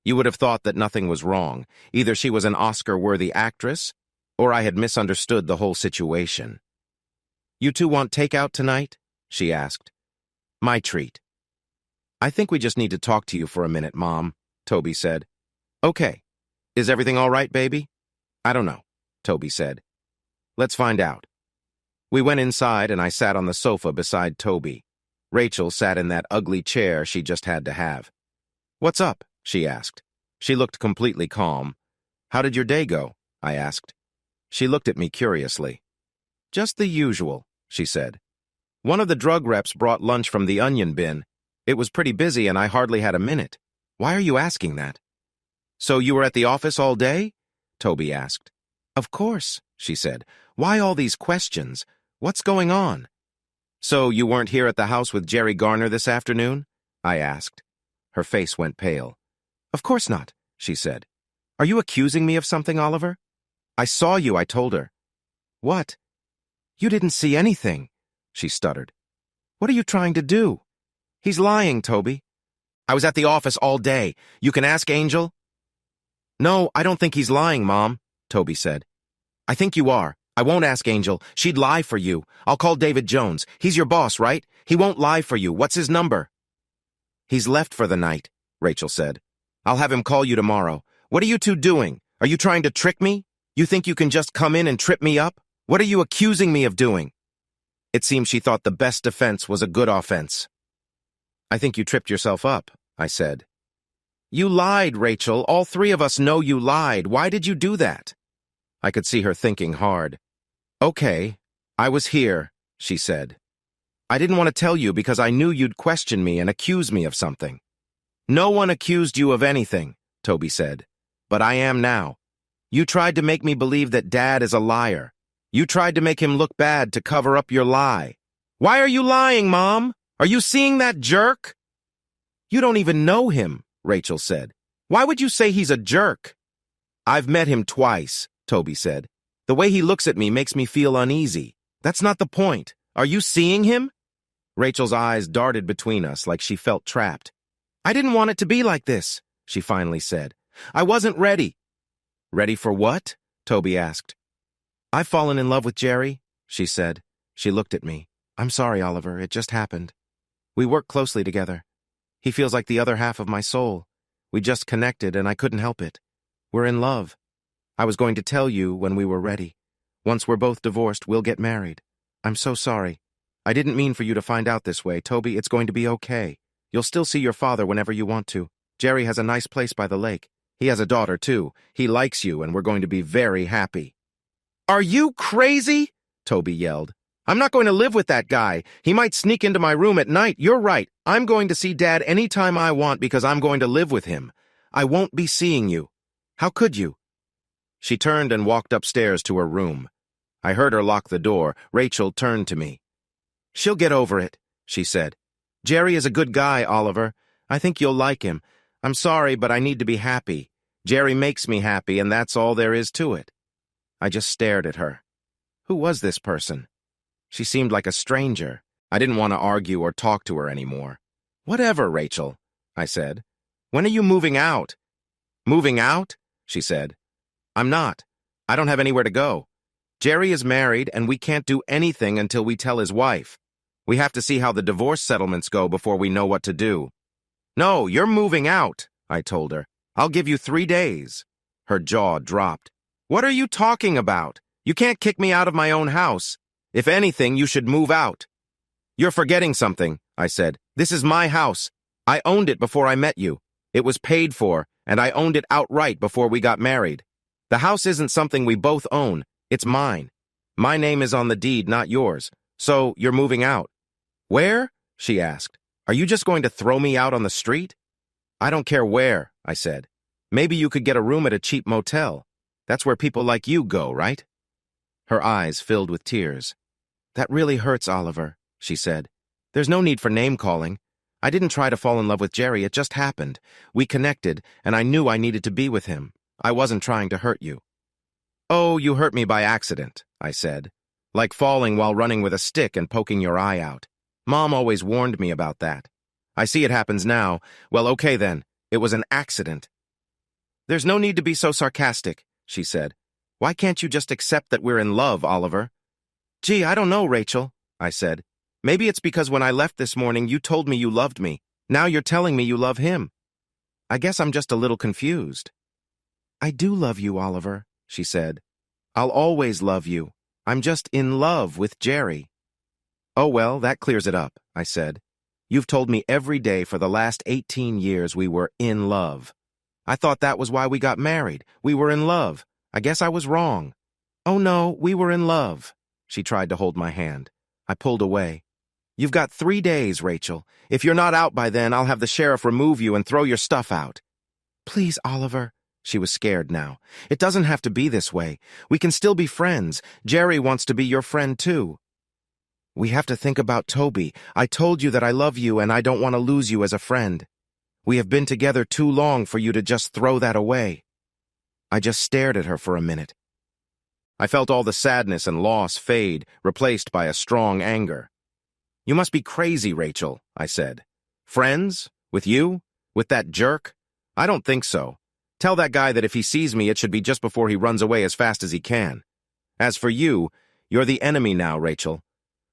You would have thought that nothing was wrong. Either she was an Oscar-worthy actress, or I had misunderstood the whole situation. "You two want takeout tonight?" she asked. "My treat." "I think we just need to talk to you for a minute, Mom," Toby said. "Okay. Is everything all right, baby?" "I don't know," Toby said. "Let's find out." We went inside and I sat on the sofa beside Toby. Rachel sat in that ugly chair she just had to have. "What's up?" she asked. She looked completely calm. "How did your day go?" I asked. She looked at me curiously. "Just the usual," she said. "One of the drug reps brought lunch from the onion bin. It was pretty busy and I hardly had a minute." "Why are you asking that?" "So you were at the office all day?" Toby asked. "Of course," she said. "Why all these questions? What's going on?" "So you weren't here at the house with Jerry Garner this afternoon?" I asked. Her face went pale. "Of course not," she said. "Are you accusing me of something, Oliver?" "I saw you," I told her. "What?" "You didn't see anything," she stuttered. "What are you trying to do?" "He's lying, Toby." "I was at the office all day. You can ask Angel." "No, I don't think he's lying, Mom," Toby said. "I think you are. I won't ask Angel. She'd lie for you. I'll call David Jones. He's your boss, right? He won't lie for you. What's his number?" "He's left for the night," Rachel said. "I'll have him call you tomorrow. What are you two doing? Are you trying to trick me? You think you can just come in and trip me up? What are you accusing me of doing?" It seemed she thought the best defense was a good offense. "I think you tripped yourself up," I said. "You lied, Rachel. All three of us know you lied. Why did you do that?" I could see her thinking hard. "Okay, I was here," she said. "I didn't want to tell you because I knew you'd question me and accuse me of something." "No one accused you of anything," Toby said. "But I am now. You tried to make me believe that Dad is a liar. You tried to make him look bad to cover up your lie. Why are you lying, Mom? Are you seeing that jerk?" "You don't even know him," Rachel said. "Why would you say he's a jerk?" "I've met him twice," Toby said. "The way he looks at me makes me feel uneasy. That's not the point. Are you seeing him?" Rachel's eyes darted between us like she felt trapped. "I didn't want it to be like this," she finally said. "I wasn't ready." "Ready for what?" Toby asked. "I've fallen in love with Jerry," she said. She looked at me. "I'm sorry, Oliver. It just happened. We work closely together. He feels like the other half of my soul. We just connected, and I couldn't help it. We're in love. I was going to tell you when we were ready. Once we're both divorced, we'll get married. I'm so sorry. I didn't mean for you to find out this way. Toby, it's going to be okay. You'll still see your father whenever you want to. Jerry has a nice place by the lake. He has a daughter, too. He likes you, and we're going to be very happy." "Are you crazy?" Toby yelled. "I'm not going to live with that guy. He might sneak into my room at night. You're right. I'm going to see Dad anytime I want because I'm going to live with him. I won't be seeing you. How could you?" She turned and walked upstairs to her room. I heard her lock the door. Rachel turned to me. "She'll get over it," she said. "Jerry is a good guy, Oliver. I think you'll like him. I'm sorry, but I need to be happy. Jerry makes me happy, and that's all there is to it." I just stared at her. Who was this person? She seemed like a stranger. I didn't want to argue or talk to her anymore. "Whatever, Rachel," I said. "When are you moving out?" "Moving out?" she said. "I'm not. I don't have anywhere to go. Jerry is married, and we can't do anything until we tell his wife. We have to see how the divorce settlements go before we know what to do." "No, you're moving out," I told her. "I'll give you 3 days." Her jaw dropped. "What are you talking about? You can't kick me out of my own house. If anything, you should move out." "You're forgetting something," I said. "This is my house. I owned it before I met you. It was paid for, and I owned it outright before we got married. The house isn't something we both own. It's mine. My name is on the deed, not yours. So you're moving out." "Where?" she asked. "Are you just going to throw me out on the street?" "I don't care where," I said. "Maybe you could get a room at a cheap motel. That's where people like you go, right?" Her eyes filled with tears. "That really hurts, Oliver," she said. "There's no need for name-calling. I didn't try to fall in love with Jerry. It just happened. We connected, and I knew I needed to be with him. I wasn't trying to hurt you." "Oh, you hurt me by accident," I said. "Like falling while running with a stick and poking your eye out. Mom always warned me about that. I see it happens now. Well, okay then. It was an accident." "There's no need to be so sarcastic," she said. "Why can't you just accept that we're in love, Oliver?" "Gee, I don't know, Rachel," I said. "Maybe it's because when I left this morning you told me you loved me. Now you're telling me you love him. I guess I'm just a little confused." "I do love you, Oliver," she said. "I'll always love you. I'm just in love with Jerry." "Oh, well, that clears it up," I said. "You've told me every day for the last 18 years we were in love. I thought that was why we got married. We were in love. I guess I was wrong." "Oh, no, we were in love." She tried to hold my hand. I pulled away. "You've got 3 days, Rachel. If you're not out by then, I'll have the sheriff remove you and throw your stuff out." "Please, Oliver." She was scared now. "It doesn't have to be this way. We can still be friends. Jerry wants to be your friend, too." "We have to think about Toby. I told you that I love you and I don't want to lose you as a friend. We have been together too long for you to just throw that away." I just stared at her for a minute. I felt all the sadness and loss fade, replaced by a strong anger. "You must be crazy, Rachel," I said. "Friends? With you? With that jerk? I don't think so. Tell that guy that if he sees me, it should be just before he runs away as fast as he can. As for you, you're the enemy now, Rachel.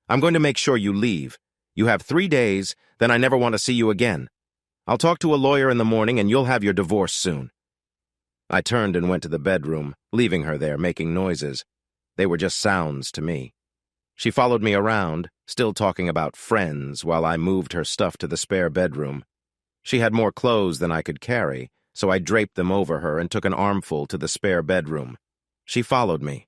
I'm going to make sure you leave. You have 3 days, then I never want to see you again. I'll talk to a lawyer in the morning and you'll have your divorce soon." I turned and went to the bedroom, leaving her there making noises. They were just sounds to me. She followed me around, still talking about friends, while I moved her stuff to the spare bedroom. She had more clothes than I could carry, so I draped them over her and took an armful to the spare bedroom. She followed me.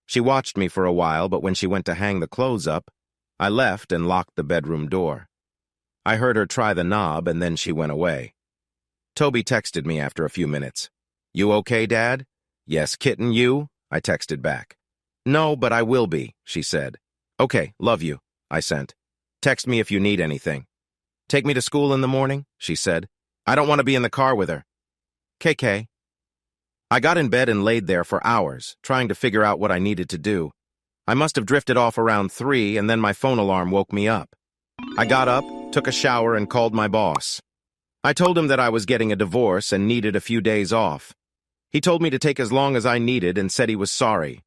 She watched me for a while, but when she went to hang the clothes up, I left and locked the bedroom door. I heard her try the knob, and then she went away. Toby texted me after a few minutes. "You okay, Dad?" "Yes, kitten, you?" I texted back. "No, but I will be," she said. "Okay, love you," I sent. "Text me if you need anything." "Take me to school in the morning?" she said. "I don't want to be in the car with her." KK. I got in bed and laid there for hours, trying to figure out what I needed to do. I must have drifted off around 3, and then my phone alarm woke me up. I got up, took a shower, and called my boss. I told him that I was getting a divorce and needed a few days off. He told me to take as long as I needed and said he was sorry.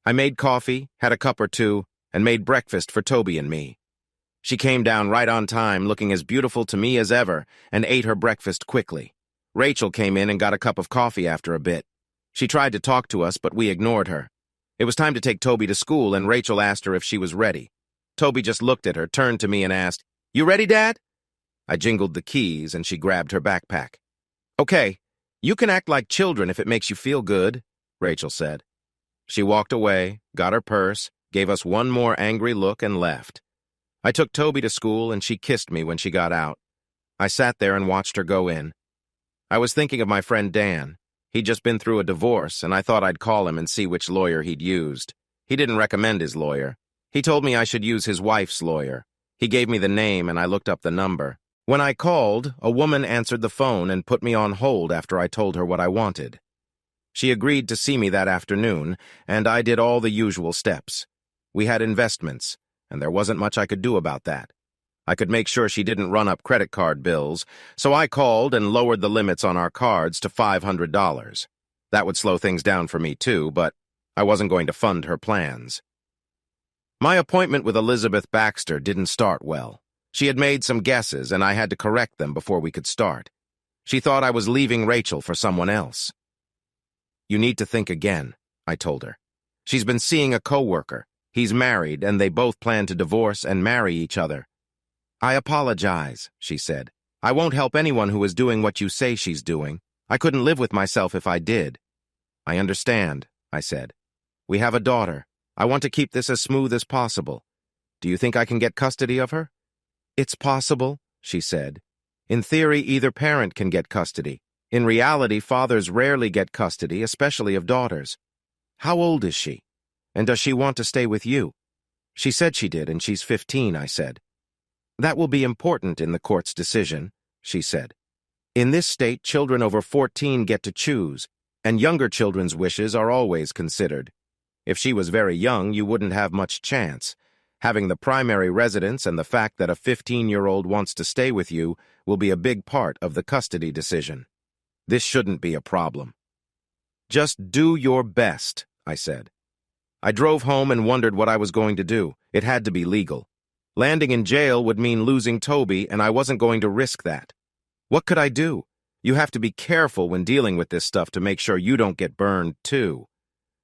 I made coffee, had a cup or two, and made breakfast for Toby and me. She came down right on time, looking as beautiful to me as ever, and ate her breakfast quickly. Rachel came in and got a cup of coffee after a bit. She tried to talk to us, but we ignored her. It was time to take Toby to school, and Rachel asked her if she was ready. Toby just looked at her, turned to me, and asked, "You ready, Dad?" I jingled the keys, and she grabbed her backpack. "Okay, you can act like children if it makes you feel good," Rachel said. She walked away, got her purse, gave us one more angry look, and left. I took Toby to school, and she kissed me when she got out. I sat there and watched her go in. I was thinking of my friend Dan. He'd just been through a divorce, and I thought I'd call him and see which lawyer he'd used. He didn't recommend his lawyer. He told me I should use his wife's lawyer. He gave me the name, and I looked up the number. When I called, a woman answered the phone and put me on hold after I told her what I wanted. She agreed to see me that afternoon, and I did all the usual steps. We had investments, and there wasn't much I could do about that. I could make sure she didn't run up credit card bills, so I called and lowered the limits on our cards to $500. That would slow things down for me too, but I wasn't going to fund her plans. My appointment with Elizabeth Baxter didn't start well. She had made some guesses, and I had to correct them before we could start. She thought I was leaving Rachel for someone else. "You need to think again," I told her. "She's been seeing a coworker. He's married, and they both plan to divorce and marry each other." "I apologize," she said. "I won't help anyone who is doing what you say she's doing. I couldn't live with myself if I did." "I understand," I said. "We have a daughter. I want to keep this as smooth as possible. Do you think I can get custody of her?" "It's possible," she said. "In theory, either parent can get custody. In reality, fathers rarely get custody, especially of daughters." "How old is she? And does she want to stay with you?" "She said she did, and she's 15, I said. "That will be important in the court's decision," she said. "In this state, children over 14 get to choose, and younger children's wishes are always considered. If she was very young, you wouldn't have much chance. Having the primary residence and the fact that a 15-year-old wants to stay with you will be a big part of the custody decision. This shouldn't be a problem." "Just do your best," I said. I drove home and wondered what I was going to do. It had to be legal. Landing in jail would mean losing Toby, and I wasn't going to risk that. What could I do? You have to be careful when dealing with this stuff to make sure you don't get burned, too.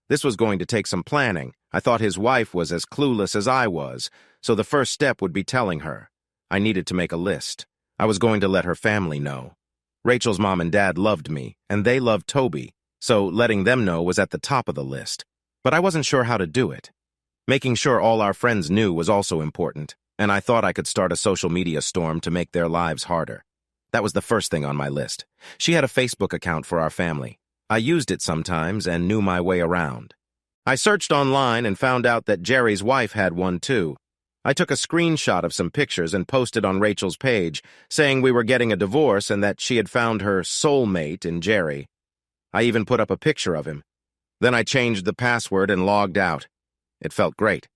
This was going to take some planning. I thought his wife was as clueless as I was, so the first step would be telling her. I needed to make a list. I was going to let her family know. Rachel's mom and dad loved me, and they loved Toby, so letting them know was at the top of the list. But I wasn't sure how to do it. Making sure all our friends knew was also important, and I thought I could start a social media storm to make their lives harder. That was the first thing on my list. She had a Facebook account for our family. I used it sometimes and knew my way around. I searched online and found out that Jerry's wife had one too. I took a screenshot of some pictures and posted on Rachel's page, saying we were getting a divorce and that she had found her soulmate in Jerry. I even put up a picture of him. Then I changed the password and logged out. It felt great.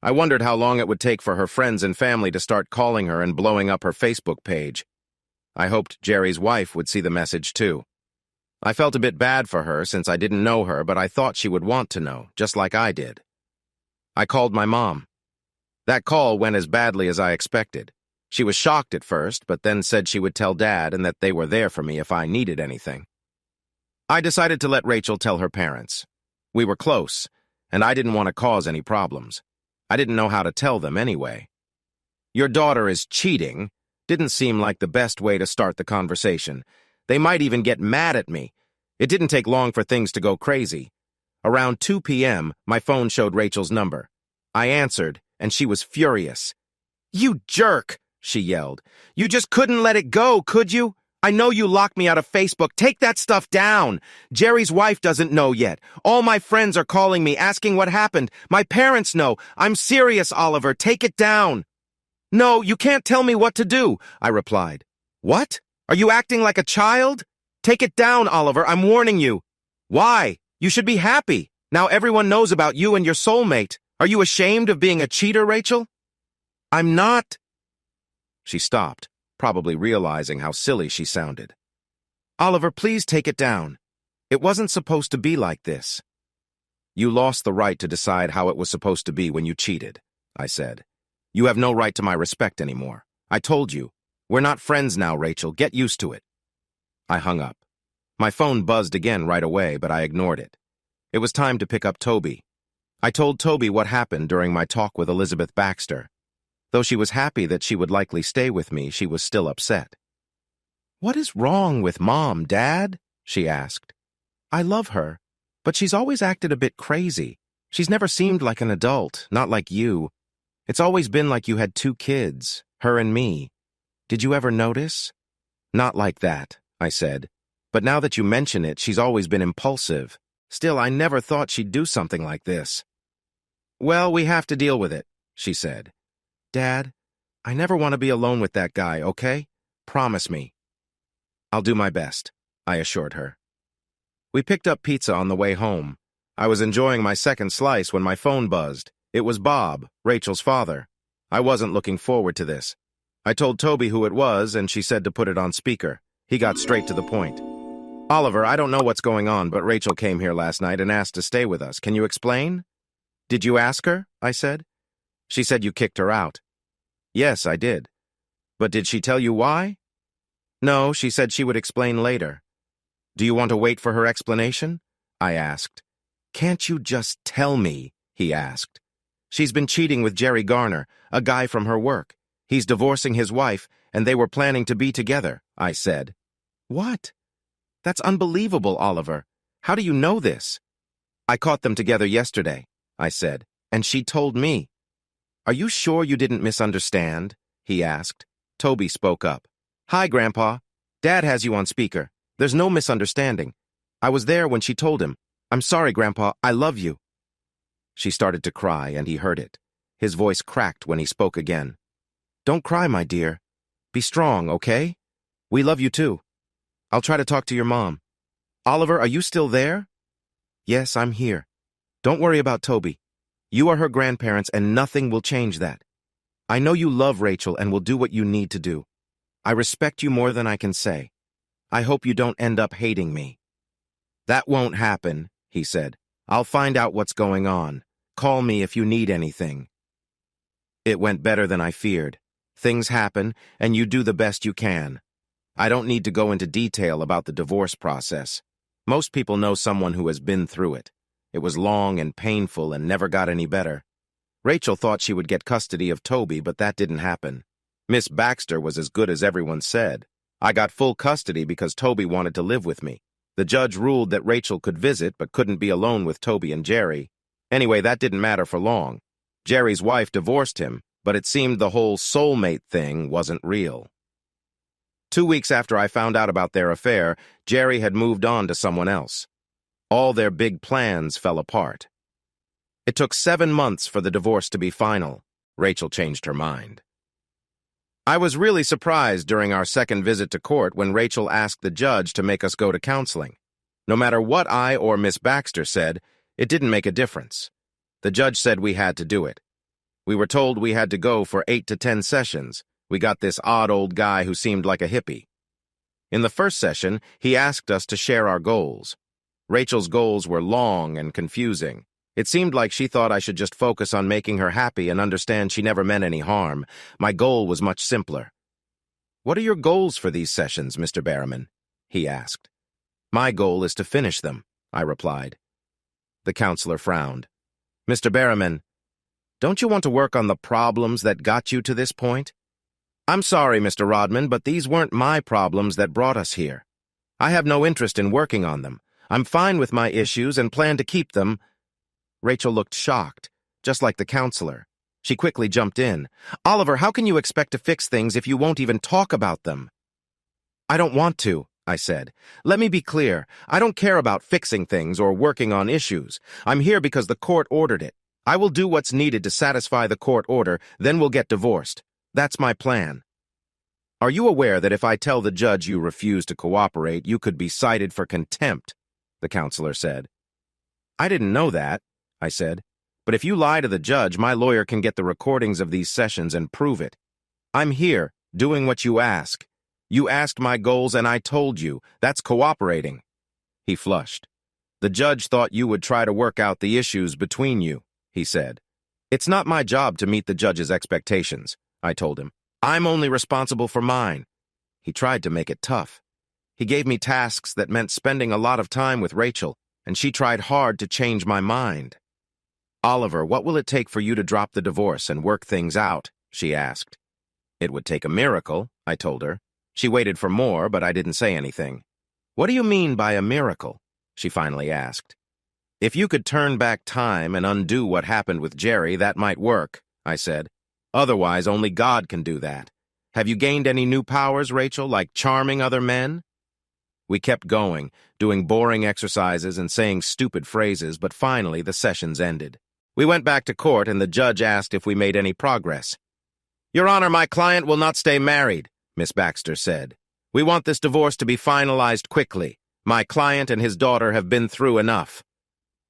I wondered how long it would take for her friends and family to start calling her and blowing up her Facebook page. I hoped Jerry's wife would see the message too. I felt a bit bad for her since I didn't know her, but I thought she would want to know, just like I did. I called my mom. That call went as badly as I expected. She was shocked at first, but then said she would tell Dad and that they were there for me if I needed anything. I decided to let Rachel tell her parents. We were close, and I didn't want to cause any problems. I didn't know how to tell them anyway. "Your daughter is cheating" didn't seem like the best way to start the conversation. They might even get mad at me. It didn't take long for things to go crazy. Around 2 p.m., my phone showed Rachel's number. I answered, and she was furious. "You jerk!" she yelled. "You just couldn't let it go, could you? I know you locked me out of Facebook. Take that stuff down. Jerry's wife doesn't know yet. All my friends are calling me, asking what happened. My parents know. I'm serious, Oliver. Take it down." "No, you can't tell me what to do," I replied. "What? Are you acting like a child? Take it down, Oliver. I'm warning you." "Why? You should be happy. Now everyone knows about you and your soulmate. Are you ashamed of being a cheater, Rachel?" "I'm not." She stopped, probably realizing how silly she sounded. "Oliver, please take it down. It wasn't supposed to be like this." You lost the right to decide how it was supposed to be when you cheated, I said. You have no right to my respect anymore. I told you. We're not friends now, Rachel. Get used to it. I hung up. My phone buzzed again right away, but I ignored it. It was time to pick up Toby. I told Toby what happened during my talk with Elizabeth Baxter. Though she was happy that she would likely stay with me, she was still upset. "What is wrong with Mom, Dad?" she asked. "I love her, but she's always acted a bit crazy. She's never seemed like an adult, not like you. It's always been like you had two kids, her and me. Did you ever notice?" "Not like that," I said. "But now that you mention it, she's always been impulsive. Still, I never thought she'd do something like this." "Well, we have to deal with it," she said. "Dad, I never want to be alone with that guy, okay? Promise me." "I'll do my best," I assured her. We picked up pizza on the way home. I was enjoying my second slice when my phone buzzed. It was Bob, Rachel's father. I wasn't looking forward to this. I told Toby who it was, and she said to put it on speaker. He got straight to the point. "Oliver, I don't know what's going on, but Rachel came here last night and asked to stay with us. Can you explain?" "Did you ask her?" I said. "She said you kicked her out." "Yes, I did." "But did she tell you why?" "No, she said she would explain later." "Do you want to wait for her explanation?" I asked. "Can't you just tell me?" he asked. "She's been cheating with Jerry Garner, a guy from her work. He's divorcing his wife, and they were planning to be together," I said. "What? That's unbelievable, Oliver. How do you know this?" "I caught them together yesterday," I said, "and she told me." "Are you sure you didn't misunderstand?" he asked. Toby spoke up. "Hi, Grandpa. Dad has you on speaker. There's no misunderstanding. I was there when she told him. I'm sorry, Grandpa. I love you." She started to cry, and he heard it. His voice cracked when he spoke again. "Don't cry, my dear. Be strong, okay? We love you too. I'll try to talk to your mom. Oliver, are you still there?" "Yes, I'm here. Don't worry about Toby. You are her grandparents, and nothing will change that. I know you love Rachel and will do what you need to do. I respect you more than I can say. I hope you don't end up hating me." "That won't happen," he said. "I'll find out what's going on. Call me if you need anything." It went better than I feared. Things happen, and you do the best you can. I don't need to go into detail about the divorce process. Most people know someone who has been through it. It was long and painful and never got any better. Rachel thought she would get custody of Toby, but that didn't happen. Miss Baxter was as good as everyone said. I got full custody because Toby wanted to live with me. The judge ruled that Rachel could visit but couldn't be alone with Toby and Jerry. Anyway, that didn't matter for long. Jerry's wife divorced him, but it seemed the whole soulmate thing wasn't real. 2 weeks after I found out about their affair, Jerry had moved on to someone else. All their big plans fell apart. It took 7 months for the divorce to be final. Rachel changed her mind. I was really surprised during our second visit to court when Rachel asked the judge to make us go to counseling. No matter what I or Miss Baxter said, it didn't make a difference. The judge said we had to do it. We were told we had to go for 8 to 10 sessions. We got this odd old guy who seemed like a hippie. In the first session, he asked us to share our goals. Rachel's goals were long and confusing. It seemed like she thought I should just focus on making her happy and understand she never meant any harm. My goal was much simpler. "What are your goals for these sessions, Mr. Berriman?" he asked. "My goal is to finish them," I replied. The counselor frowned. "Mr. Berriman, don't you want to work on the problems that got you to this point?" "I'm sorry, Mr. Rodman, but these weren't my problems that brought us here. I have no interest in working on them. I'm fine with my issues and plan to keep them." Rachel looked shocked, just like the counselor. She quickly jumped in. "Oliver, how can you expect to fix things if you won't even talk about them?" "I don't want to," I said. "Let me be clear. I don't care about fixing things or working on issues. I'm here because the court ordered it. I will do what's needed to satisfy the court order, then we'll get divorced. That's my plan." "Are you aware that if I tell the judge you refuse to cooperate, you could be cited for contempt?" the counselor said. "I didn't know that," I said. "But if you lie to the judge, my lawyer can get the recordings of these sessions and prove it. I'm here, doing what you ask. You asked my goals and I told you. That's cooperating." He flushed. The judge thought you would try to work out the issues between you, he said. It's not my job to meet the judge's expectations, I told him. I'm only responsible for mine. He tried to make it tough. He gave me tasks that meant spending a lot of time with Rachel, and she tried hard to change my mind. Oliver, what will it take for you to drop the divorce and work things out? She asked. It would take a miracle, I told her. She waited for more, but I didn't say anything. What do you mean by a miracle? She finally asked. If you could turn back time and undo what happened with Jerry, that might work, I said. Otherwise, only God can do that. Have you gained any new powers, Rachel, like charming other men? We kept going, doing boring exercises and saying stupid phrases, but finally the sessions ended. We went back to court and the judge asked if we made any progress. Your Honor, my client will not stay married, Miss Baxter said. We want this divorce to be finalized quickly. My client and his daughter have been through enough.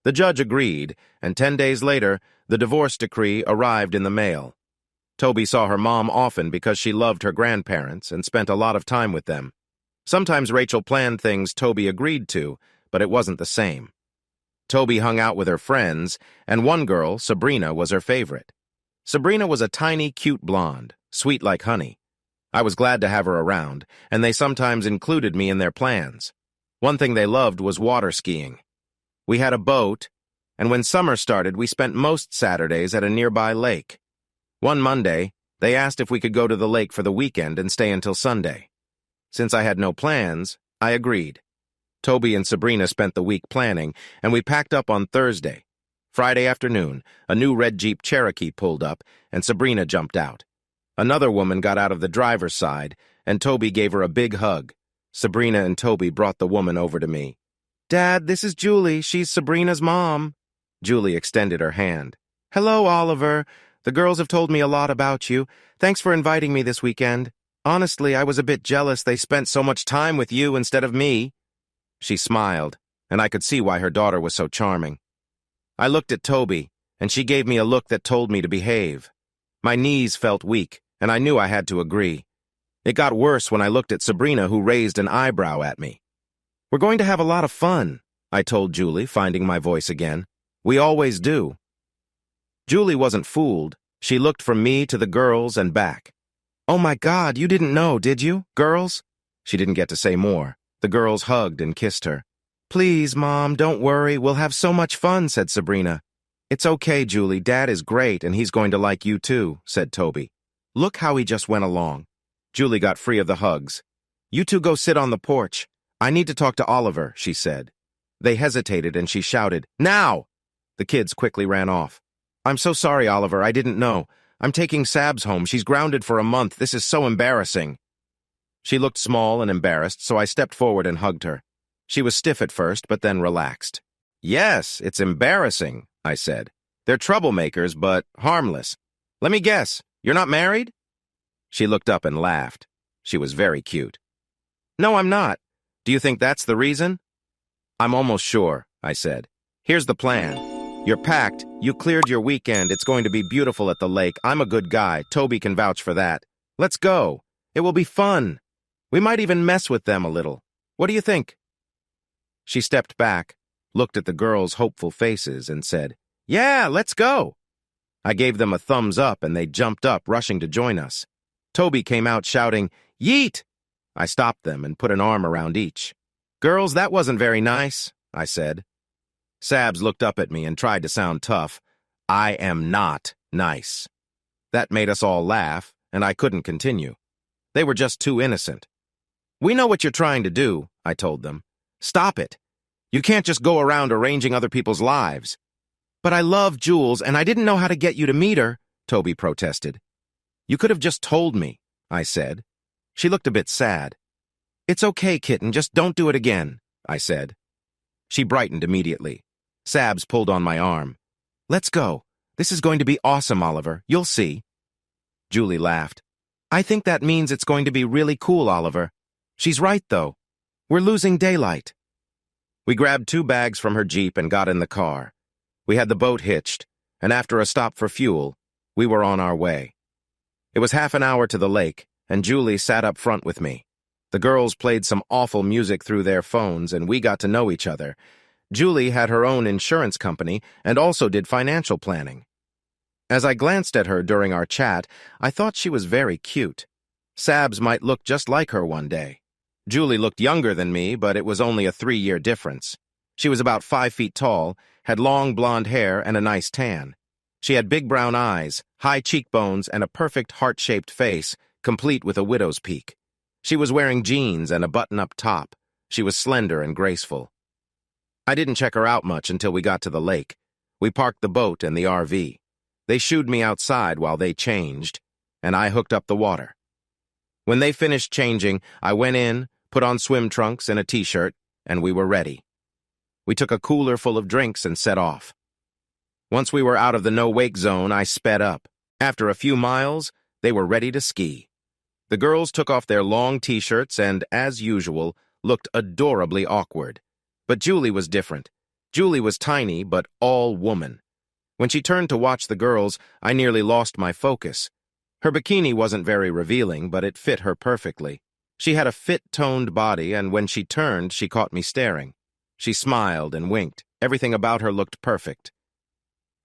The judge agreed, and 10 days later, the divorce decree arrived in the mail. Toby saw her mom often because she loved her grandparents and spent a lot of time with them. Sometimes Rachel planned things Toby agreed to, but it wasn't the same. Toby hung out with her friends, and one girl, Sabrina, was her favorite. Sabrina was a tiny, cute blonde, sweet like honey. I was glad to have her around, and they sometimes included me in their plans. One thing they loved was water skiing. We had a boat, and when summer started, we spent most Saturdays at a nearby lake. One Monday, they asked if we could go to the lake for the weekend and stay until Sunday. Since I had no plans, I agreed. Toby and Sabrina spent the week planning, and we packed up on Thursday. Friday afternoon, a new red Jeep Cherokee pulled up, and Sabrina jumped out. Another woman got out of the driver's side, and Toby gave her a big hug. Sabrina and Toby brought the woman over to me. Dad, this is Julie. She's Sabrina's mom. Julie extended her hand. Hello, Oliver. The girls have told me a lot about you. Thanks for inviting me this weekend. Honestly, I was a bit jealous they spent so much time with you instead of me. She smiled, and I could see why her daughter was so charming. I looked at Toby, and she gave me a look that told me to behave. My knees felt weak, and I knew I had to agree. It got worse when I looked at Sabrina, who raised an eyebrow at me. We're going to have a lot of fun, I told Julie, finding my voice again. We always do. Julie wasn't fooled. She looked from me to the girls and back. Oh my God, you didn't know, did you, girls? She didn't get to say more. The girls hugged and kissed her. Please, Mom, don't worry. We'll have so much fun, said Sabrina. It's okay, Julie. Dad is great, and he's going to like you too, said Toby. Look how he just went along. Julie got free of the hugs. You two go sit on the porch. I need to talk to Oliver, she said. They hesitated, and she shouted, Now! The kids quickly ran off. I'm so sorry, Oliver. I didn't know. I'm taking Sabs home. She's grounded for a month. This is so embarrassing. She looked small and embarrassed, so I stepped forward and hugged her. She was stiff at first, but then relaxed. Yes, it's embarrassing, I said. They're troublemakers, but harmless. Let me guess, you're not married? She looked up and laughed. She was very cute. No, I'm not. Do you think that's the reason? I'm almost sure, I said. Here's the plan. You're packed. You cleared your weekend. It's going to be beautiful at the lake. I'm a good guy. Toby can vouch for that. Let's go. It will be fun. We might even mess with them a little. What do you think? She stepped back, looked at the girls' hopeful faces, and said, Yeah, let's go. I gave them a thumbs up, and they jumped up, rushing to join us. Toby came out shouting, Yeet! I stopped them and put an arm around each. Girls, that wasn't very nice, I said. Sabs looked up at me and tried to sound tough. I am not nice. That made us all laugh, and I couldn't continue. They were just too innocent. We know what you're trying to do, I told them. Stop it. You can't just go around arranging other people's lives. But I love Jules, and I didn't know how to get you to meet her, Toby protested. You could have just told me, I said. She looked a bit sad. It's okay, kitten, just don't do it again, I said. She brightened immediately. Sabs pulled on my arm. Let's go. This is going to be awesome, Oliver. You'll see. Julie laughed. I think that means it's going to be really cool, Oliver. She's right, though. We're losing daylight. We grabbed 2 bags from her Jeep and got in the car. We had the boat hitched, and after a stop for fuel, we were on our way. It was half an hour to the lake, and Julie sat up front with me. The girls played some awful music through their phones, and we got to know each other. Julie had her own insurance company and also did financial planning. As I glanced at her during our chat, I thought she was very cute. Sabs might look just like her one day. Julie looked younger than me, but it was only a 3-year difference. She was about 5 feet tall, had long blonde hair and a nice tan. She had big brown eyes, high cheekbones, and a perfect heart-shaped face, complete with a widow's peak. She was wearing jeans and a button-up top. She was slender and graceful. I didn't check her out much until we got to the lake. We parked the boat and the RV. They shooed me outside while they changed, and I hooked up the water. When they finished changing, I went in, put on swim trunks and a t-shirt, and we were ready. We took a cooler full of drinks and set off. Once we were out of the no-wake zone, I sped up. After a few miles, they were ready to ski. The girls took off their long t-shirts and, as usual, looked adorably awkward. But Julie was different. Julie was tiny, but all woman. When she turned to watch the girls, I nearly lost my focus. Her bikini wasn't very revealing, but it fit her perfectly. She had a fit, toned body, and when she turned, she caught me staring. She smiled and winked. Everything about her looked perfect.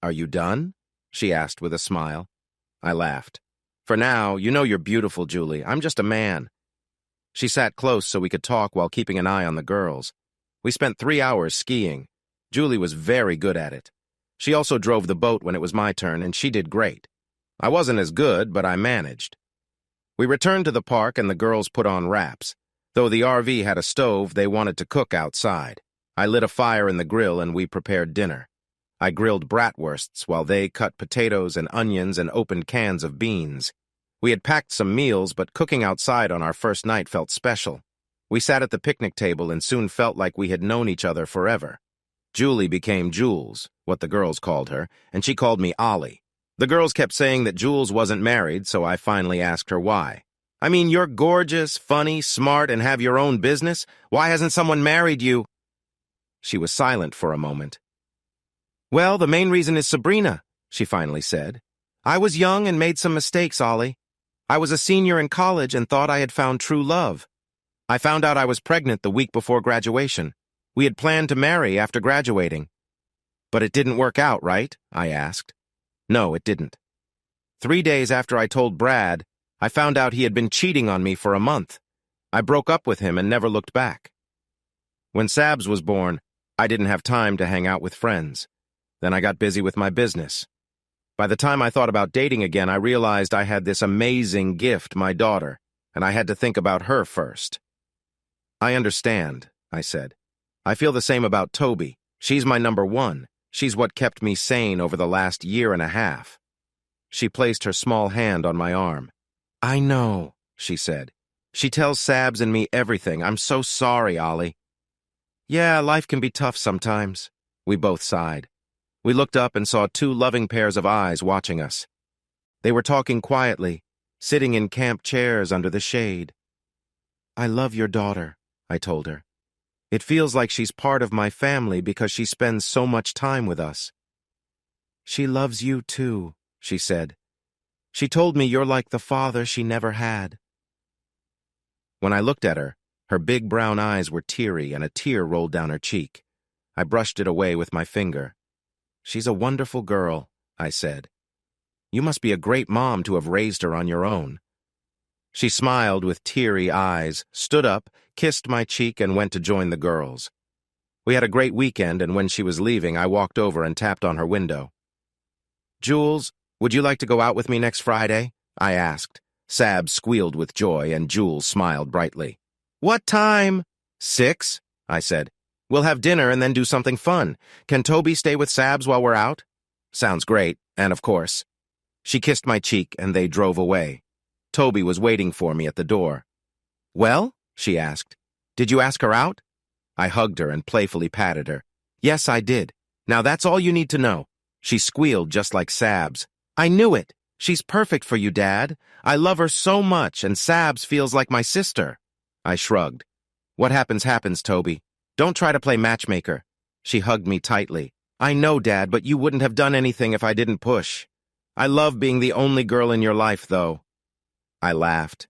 "Are you done?" she asked with a smile. I laughed. "For now, you know you're beautiful, Julie. I'm just a man." She sat close so we could talk while keeping an eye on the girls. We spent 3 hours skiing. Julie was very good at it. She also drove the boat when it was my turn, and she did great. I wasn't as good, but I managed. We returned to the park, and the girls put on wraps. Though the RV had a stove, they wanted to cook outside. I lit a fire in the grill, and we prepared dinner. I grilled bratwursts while they cut potatoes and onions and opened cans of beans. We had packed some meals, but cooking outside on our first night felt special. We sat at the picnic table and soon felt like we had known each other forever. Julie became Jules, what the girls called her, and she called me Ollie. The girls kept saying that Jules wasn't married, so I finally asked her why. "I mean, you're gorgeous, funny, smart, and have your own business. Why hasn't someone married you?" She was silent for a moment. "Well, the main reason is Sabrina," she finally said. "I was young and made some mistakes, Ollie. I was a senior in college and thought I had found true love. I found out I was pregnant the week before graduation. We had planned to marry after graduating." "But it didn't work out, right?" I asked. "No, it didn't. 3 days after I told Brad, I found out he had been cheating on me for a month. I broke up with him and never looked back. When Sabs was born, I didn't have time to hang out with friends. Then I got busy with my business. By the time I thought about dating again, I realized I had this amazing gift, my daughter, and I had to think about her first." "I understand," I said. "I feel the same about Toby. She's my number one. She's what kept me sane over the last 1.5 years. She placed her small hand on my arm. "I know," she said. "She tells Sabs and me everything. I'm so sorry, Ollie." "Yeah, life can be tough sometimes." We both sighed. We looked up and saw 2 loving pairs of eyes watching us. They were talking quietly, sitting in camp chairs under the shade. "I love your daughter," I told her. "It feels like she's part of my family because she spends so much time with us." "She loves you too," she said. "She told me you're like the father she never had." When I looked at her, her big brown eyes were teary and a tear rolled down her cheek. I brushed it away with my finger. "She's a wonderful girl," I said. "You must be a great mom to have raised her on your own." She smiled with teary eyes, stood up, kissed my cheek, and went to join the girls. We had a great weekend, and when she was leaving, I walked over and tapped on her window. "Jules, would you like to go out with me next Friday?" I asked. Sabs squealed with joy, and Jules smiled brightly. "What time?" "6," I said. "We'll have dinner and then do something fun. Can Toby stay with Sabs while we're out?" "Sounds great, and of course." She kissed my cheek, and they drove away. Toby was waiting for me at the door. "Well?" she asked. "Did you ask her out?" I hugged her and playfully patted her. "Yes, I did. Now that's all you need to know." She squealed just like Sabs. "I knew it. She's perfect for you, Dad. I love her so much, and Sabs feels like my sister." I shrugged. "What happens, happens, Toby. Don't try to play matchmaker." She hugged me tightly. "I know, Dad, but you wouldn't have done anything if I didn't push. I love being the only girl in your life, though." I laughed.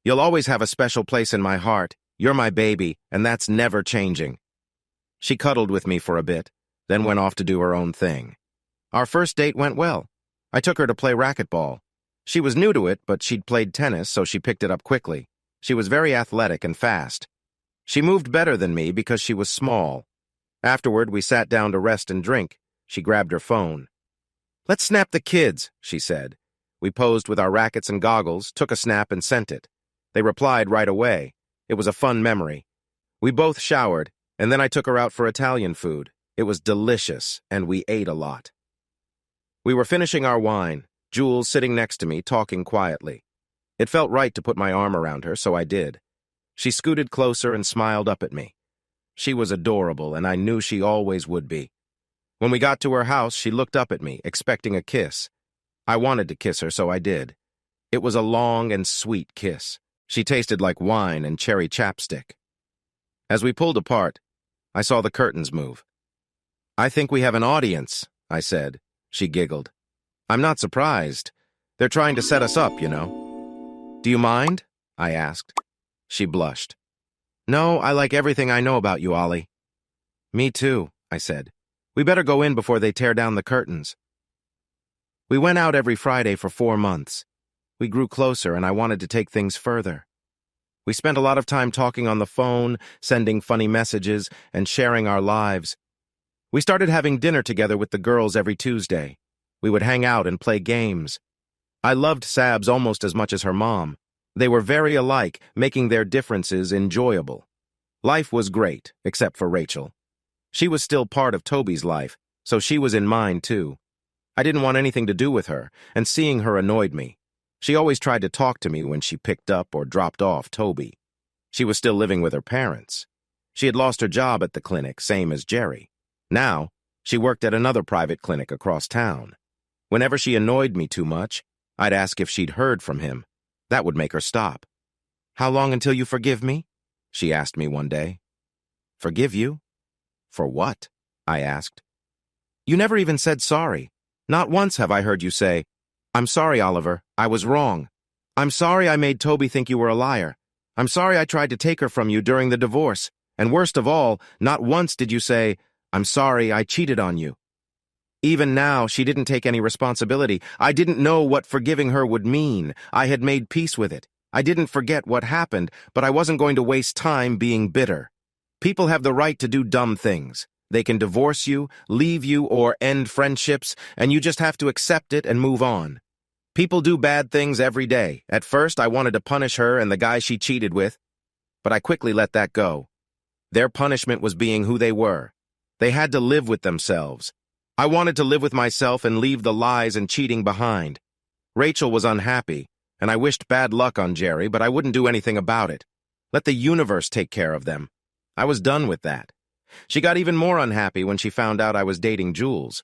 "You'll always have a special place in my heart. You're my baby, and that's never changing." She cuddled with me for a bit, then went off to do her own thing. Our first date went well. I took her to play racquetball. She was new to it, but she'd played tennis, so she picked it up quickly. She was very athletic and fast. She moved better than me because she was small. Afterward, we sat down to rest and drink. She grabbed her phone. "Let's snap the kids," she said. We posed with our rackets and goggles, took a snap and sent it. They replied right away. It was a fun memory. We both showered, and then I took her out for Italian food. It was delicious, and we ate a lot. We were finishing our wine, Jules sitting next to me, talking quietly. It felt right to put my arm around her, so I did. She scooted closer and smiled up at me. She was adorable, and I knew she always would be. When we got to her house, she looked up at me, expecting a kiss. I wanted to kiss her, so I did. It was a long and sweet kiss. She tasted like wine and cherry chapstick. As we pulled apart, I saw the curtains move. "I think we have an audience," I said. She giggled. "I'm not surprised. They're trying to set us up, you know." "Do you mind?" I asked. She blushed. "No, I like everything I know about you, Ollie." "Me too," I said. "We better go in before they tear down the curtains." We went out every Friday for 4 months. We grew closer, and I wanted to take things further. We spent a lot of time talking on the phone, sending funny messages, and sharing our lives. We started having dinner together with the girls every Tuesday. We would hang out and play games. I loved Sabs almost as much as her mom. They were very alike, making their differences enjoyable. Life was great, except for Rachel. She was still part of Toby's life, so she was in mine too. I didn't want anything to do with her, and seeing her annoyed me. She always tried to talk to me when she picked up or dropped off Toby. She was still living with her parents. She had lost her job at the clinic, same as Jerry. Now, she worked at another private clinic across town. Whenever she annoyed me too much, I'd ask if she'd heard from him. That would make her stop. "How long until you forgive me?" she asked me one day. "Forgive you? For what?" I asked. "You never even said sorry. Not once have I heard you say, 'I'm sorry, Oliver, I was wrong. I'm sorry I made Toby think you were a liar. I'm sorry I tried to take her from you during the divorce. And worst of all, not once did you say, 'I'm sorry I cheated on you.' Even now, she didn't take any responsibility. I didn't know what forgiving her would mean. I had made peace with it. I didn't forget what happened, but I wasn't going to waste time being bitter. People have the right to do dumb things. They can divorce you, leave you, or end friendships, and you just have to accept it and move on. People do bad things every day. At first, I wanted to punish her and the guy she cheated with, but I quickly let that go. Their punishment was being who they were. They had to live with themselves. I wanted to live with myself and leave the lies and cheating behind. Rachel was unhappy, and I wished bad luck on Jerry, but I wouldn't do anything about it. Let the universe take care of them. I was done with that. She got even more unhappy when she found out I was dating Jules.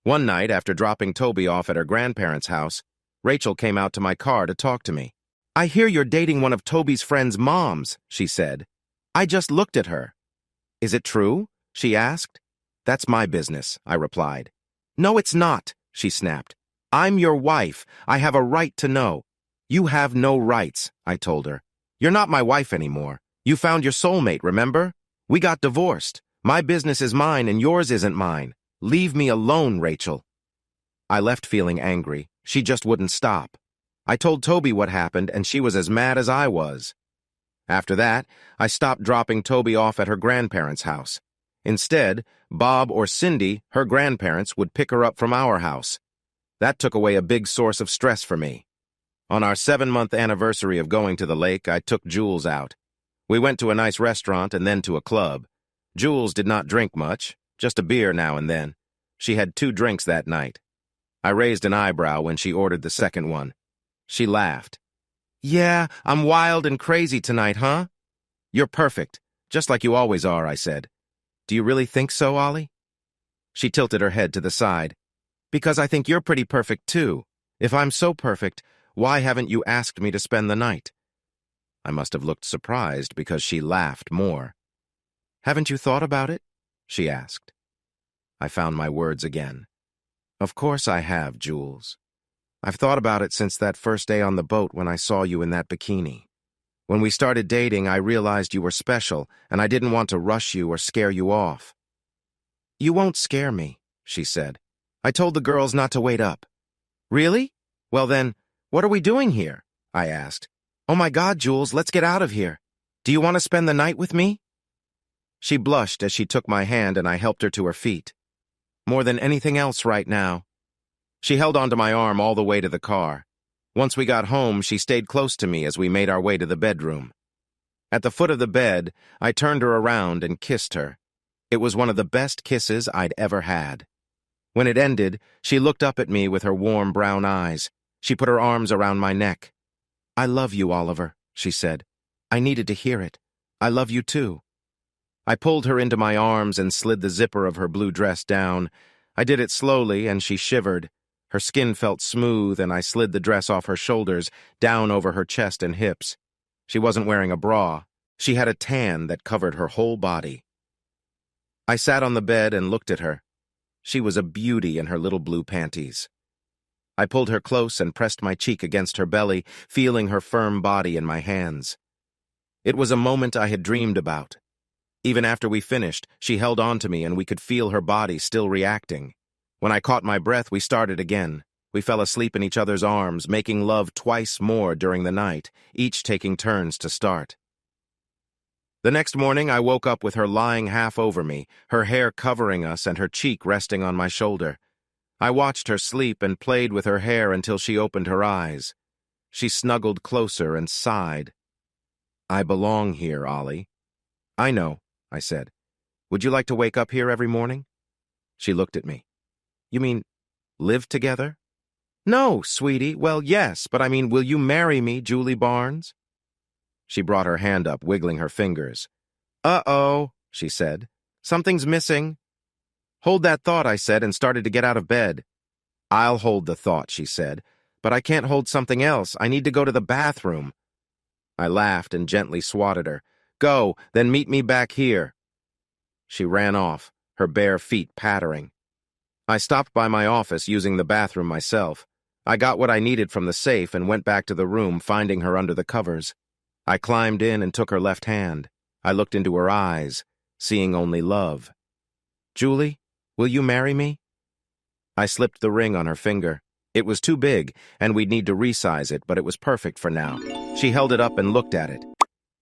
One night, after dropping Toby off at her grandparents' house, Rachel came out to my car to talk to me. "I hear you're dating one of Toby's friends' moms," she said. "I just looked at her." "Is it true?" she asked. "That's my business," I replied. "No, it's not," she snapped. "I'm your wife. I have a right to know." "You have no rights," I told her. "You're not my wife anymore. You found your soulmate, remember? We got divorced. My business is mine and yours isn't mine. Leave me alone, Rachel." I left feeling angry. She just wouldn't stop. I told Toby what happened, and she was as mad as I was. After that, I stopped dropping Toby off at her grandparents' house. Instead, Bob or Cindy, her grandparents, would pick her up from our house. That took away a big source of stress for me. On our 7-month anniversary of going to the lake, I took Jules out. We went to a nice restaurant and then to a club. Jules did not drink much, just a beer now and then. She had 2 drinks that night. I raised an eyebrow when she ordered the second one. She laughed. "Yeah, I'm wild and crazy tonight, huh?" "You're perfect, just like you always are," I said. "Do you really think so, Ollie?" She tilted her head to the side. "Because I think you're pretty perfect, too. If I'm so perfect, why haven't you asked me to spend the night?" I must have looked surprised because she laughed more. "Haven't you thought about it?" she asked. I found my words again. "Of course I have, Jules. I've thought about it since that first day on the boat when I saw you in that bikini. When we started dating, I realized you were special, and I didn't want to rush you or scare you off. You won't scare me, she said. I told the girls not to wait up. Really? Well then, what are we doing here? I asked. Oh my God, Jules, let's get out of here. Do you want to spend the night with me? She blushed as she took my hand and I helped her to her feet. More than anything else right now. She held onto my arm all the way to the car. Once we got home, she stayed close to me as we made our way to the bedroom. At the foot of the bed, I turned her around and kissed her. It was one of the best kisses I'd ever had. When it ended, she looked up at me with her warm brown eyes. She put her arms around my neck. I love you, Oliver, she said. I needed to hear it. I love you too. I pulled her into my arms and slid the zipper of her blue dress down. I did it slowly, and she shivered. Her skin felt smooth, and I slid the dress off her shoulders, down over her chest and hips. She wasn't wearing a bra. She had a tan that covered her whole body. I sat on the bed and looked at her. She was a beauty in her little blue panties. I pulled her close and pressed my cheek against her belly, feeling her firm body in my hands. It was a moment I had dreamed about. Even after we finished, she held on to me and we could feel her body still reacting. When I caught my breath, we started again. We fell asleep in each other's arms, making love twice more during the night, each taking turns to start. The next morning, I woke up with her lying half over me, her hair covering us and her cheek resting on my shoulder. I watched her sleep and played with her hair until she opened her eyes. She snuggled closer and sighed. I belong here, Ollie. I know, I said. Would you like to wake up here every morning? She looked at me. You mean, live together? No, sweetie. Well, yes, but I mean, will you marry me, Julie Barnes? She brought her hand up, wiggling her fingers. Uh-oh, she said. Something's missing. Hold that thought, I said, and started to get out of bed. I'll hold the thought, she said, but I can't hold something else. I need to go to the bathroom. I laughed and gently swatted her. Go, then meet me back here. She ran off, her bare feet pattering. I stopped by my office using the bathroom myself. I got what I needed from the safe and went back to the room, finding her under the covers. I climbed in and took her left hand. I looked into her eyes, seeing only love. Julie, will you marry me? I slipped the ring on her finger. It was too big, and we'd need to resize it, but it was perfect for now. She held it up and looked at it.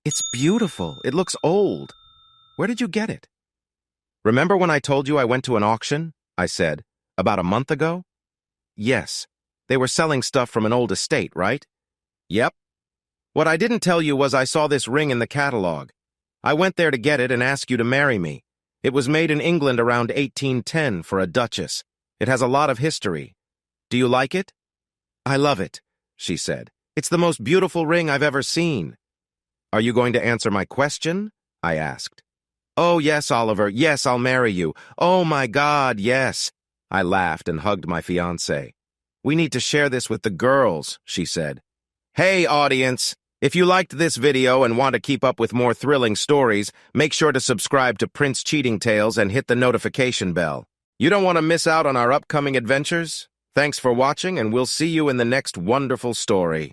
It's beautiful. It looks old. Where did you get it? Remember when I told you I went to an auction? I said. About a month ago? Yes. They were selling stuff from an old estate, right? Yep. What I didn't tell you was I saw this ring in the catalog. I went there to get it and ask you to marry me. It was made in England around 1810 for a duchess. It has a lot of history. Do you like it? I love it, she said. It's the most beautiful ring I've ever seen. Are you going to answer my question? I asked. Oh, yes, Oliver. Yes, I'll marry you. Oh, my God, yes. I laughed and hugged my fiancé. We need to share this with the girls, she said. Hey, audience! If you liked this video and want to keep up with more thrilling stories, make sure to subscribe to Prince Cheating Tales and hit the notification bell. You don't want to miss out on our upcoming adventures? Thanks for watching, and we'll see you in the next wonderful story.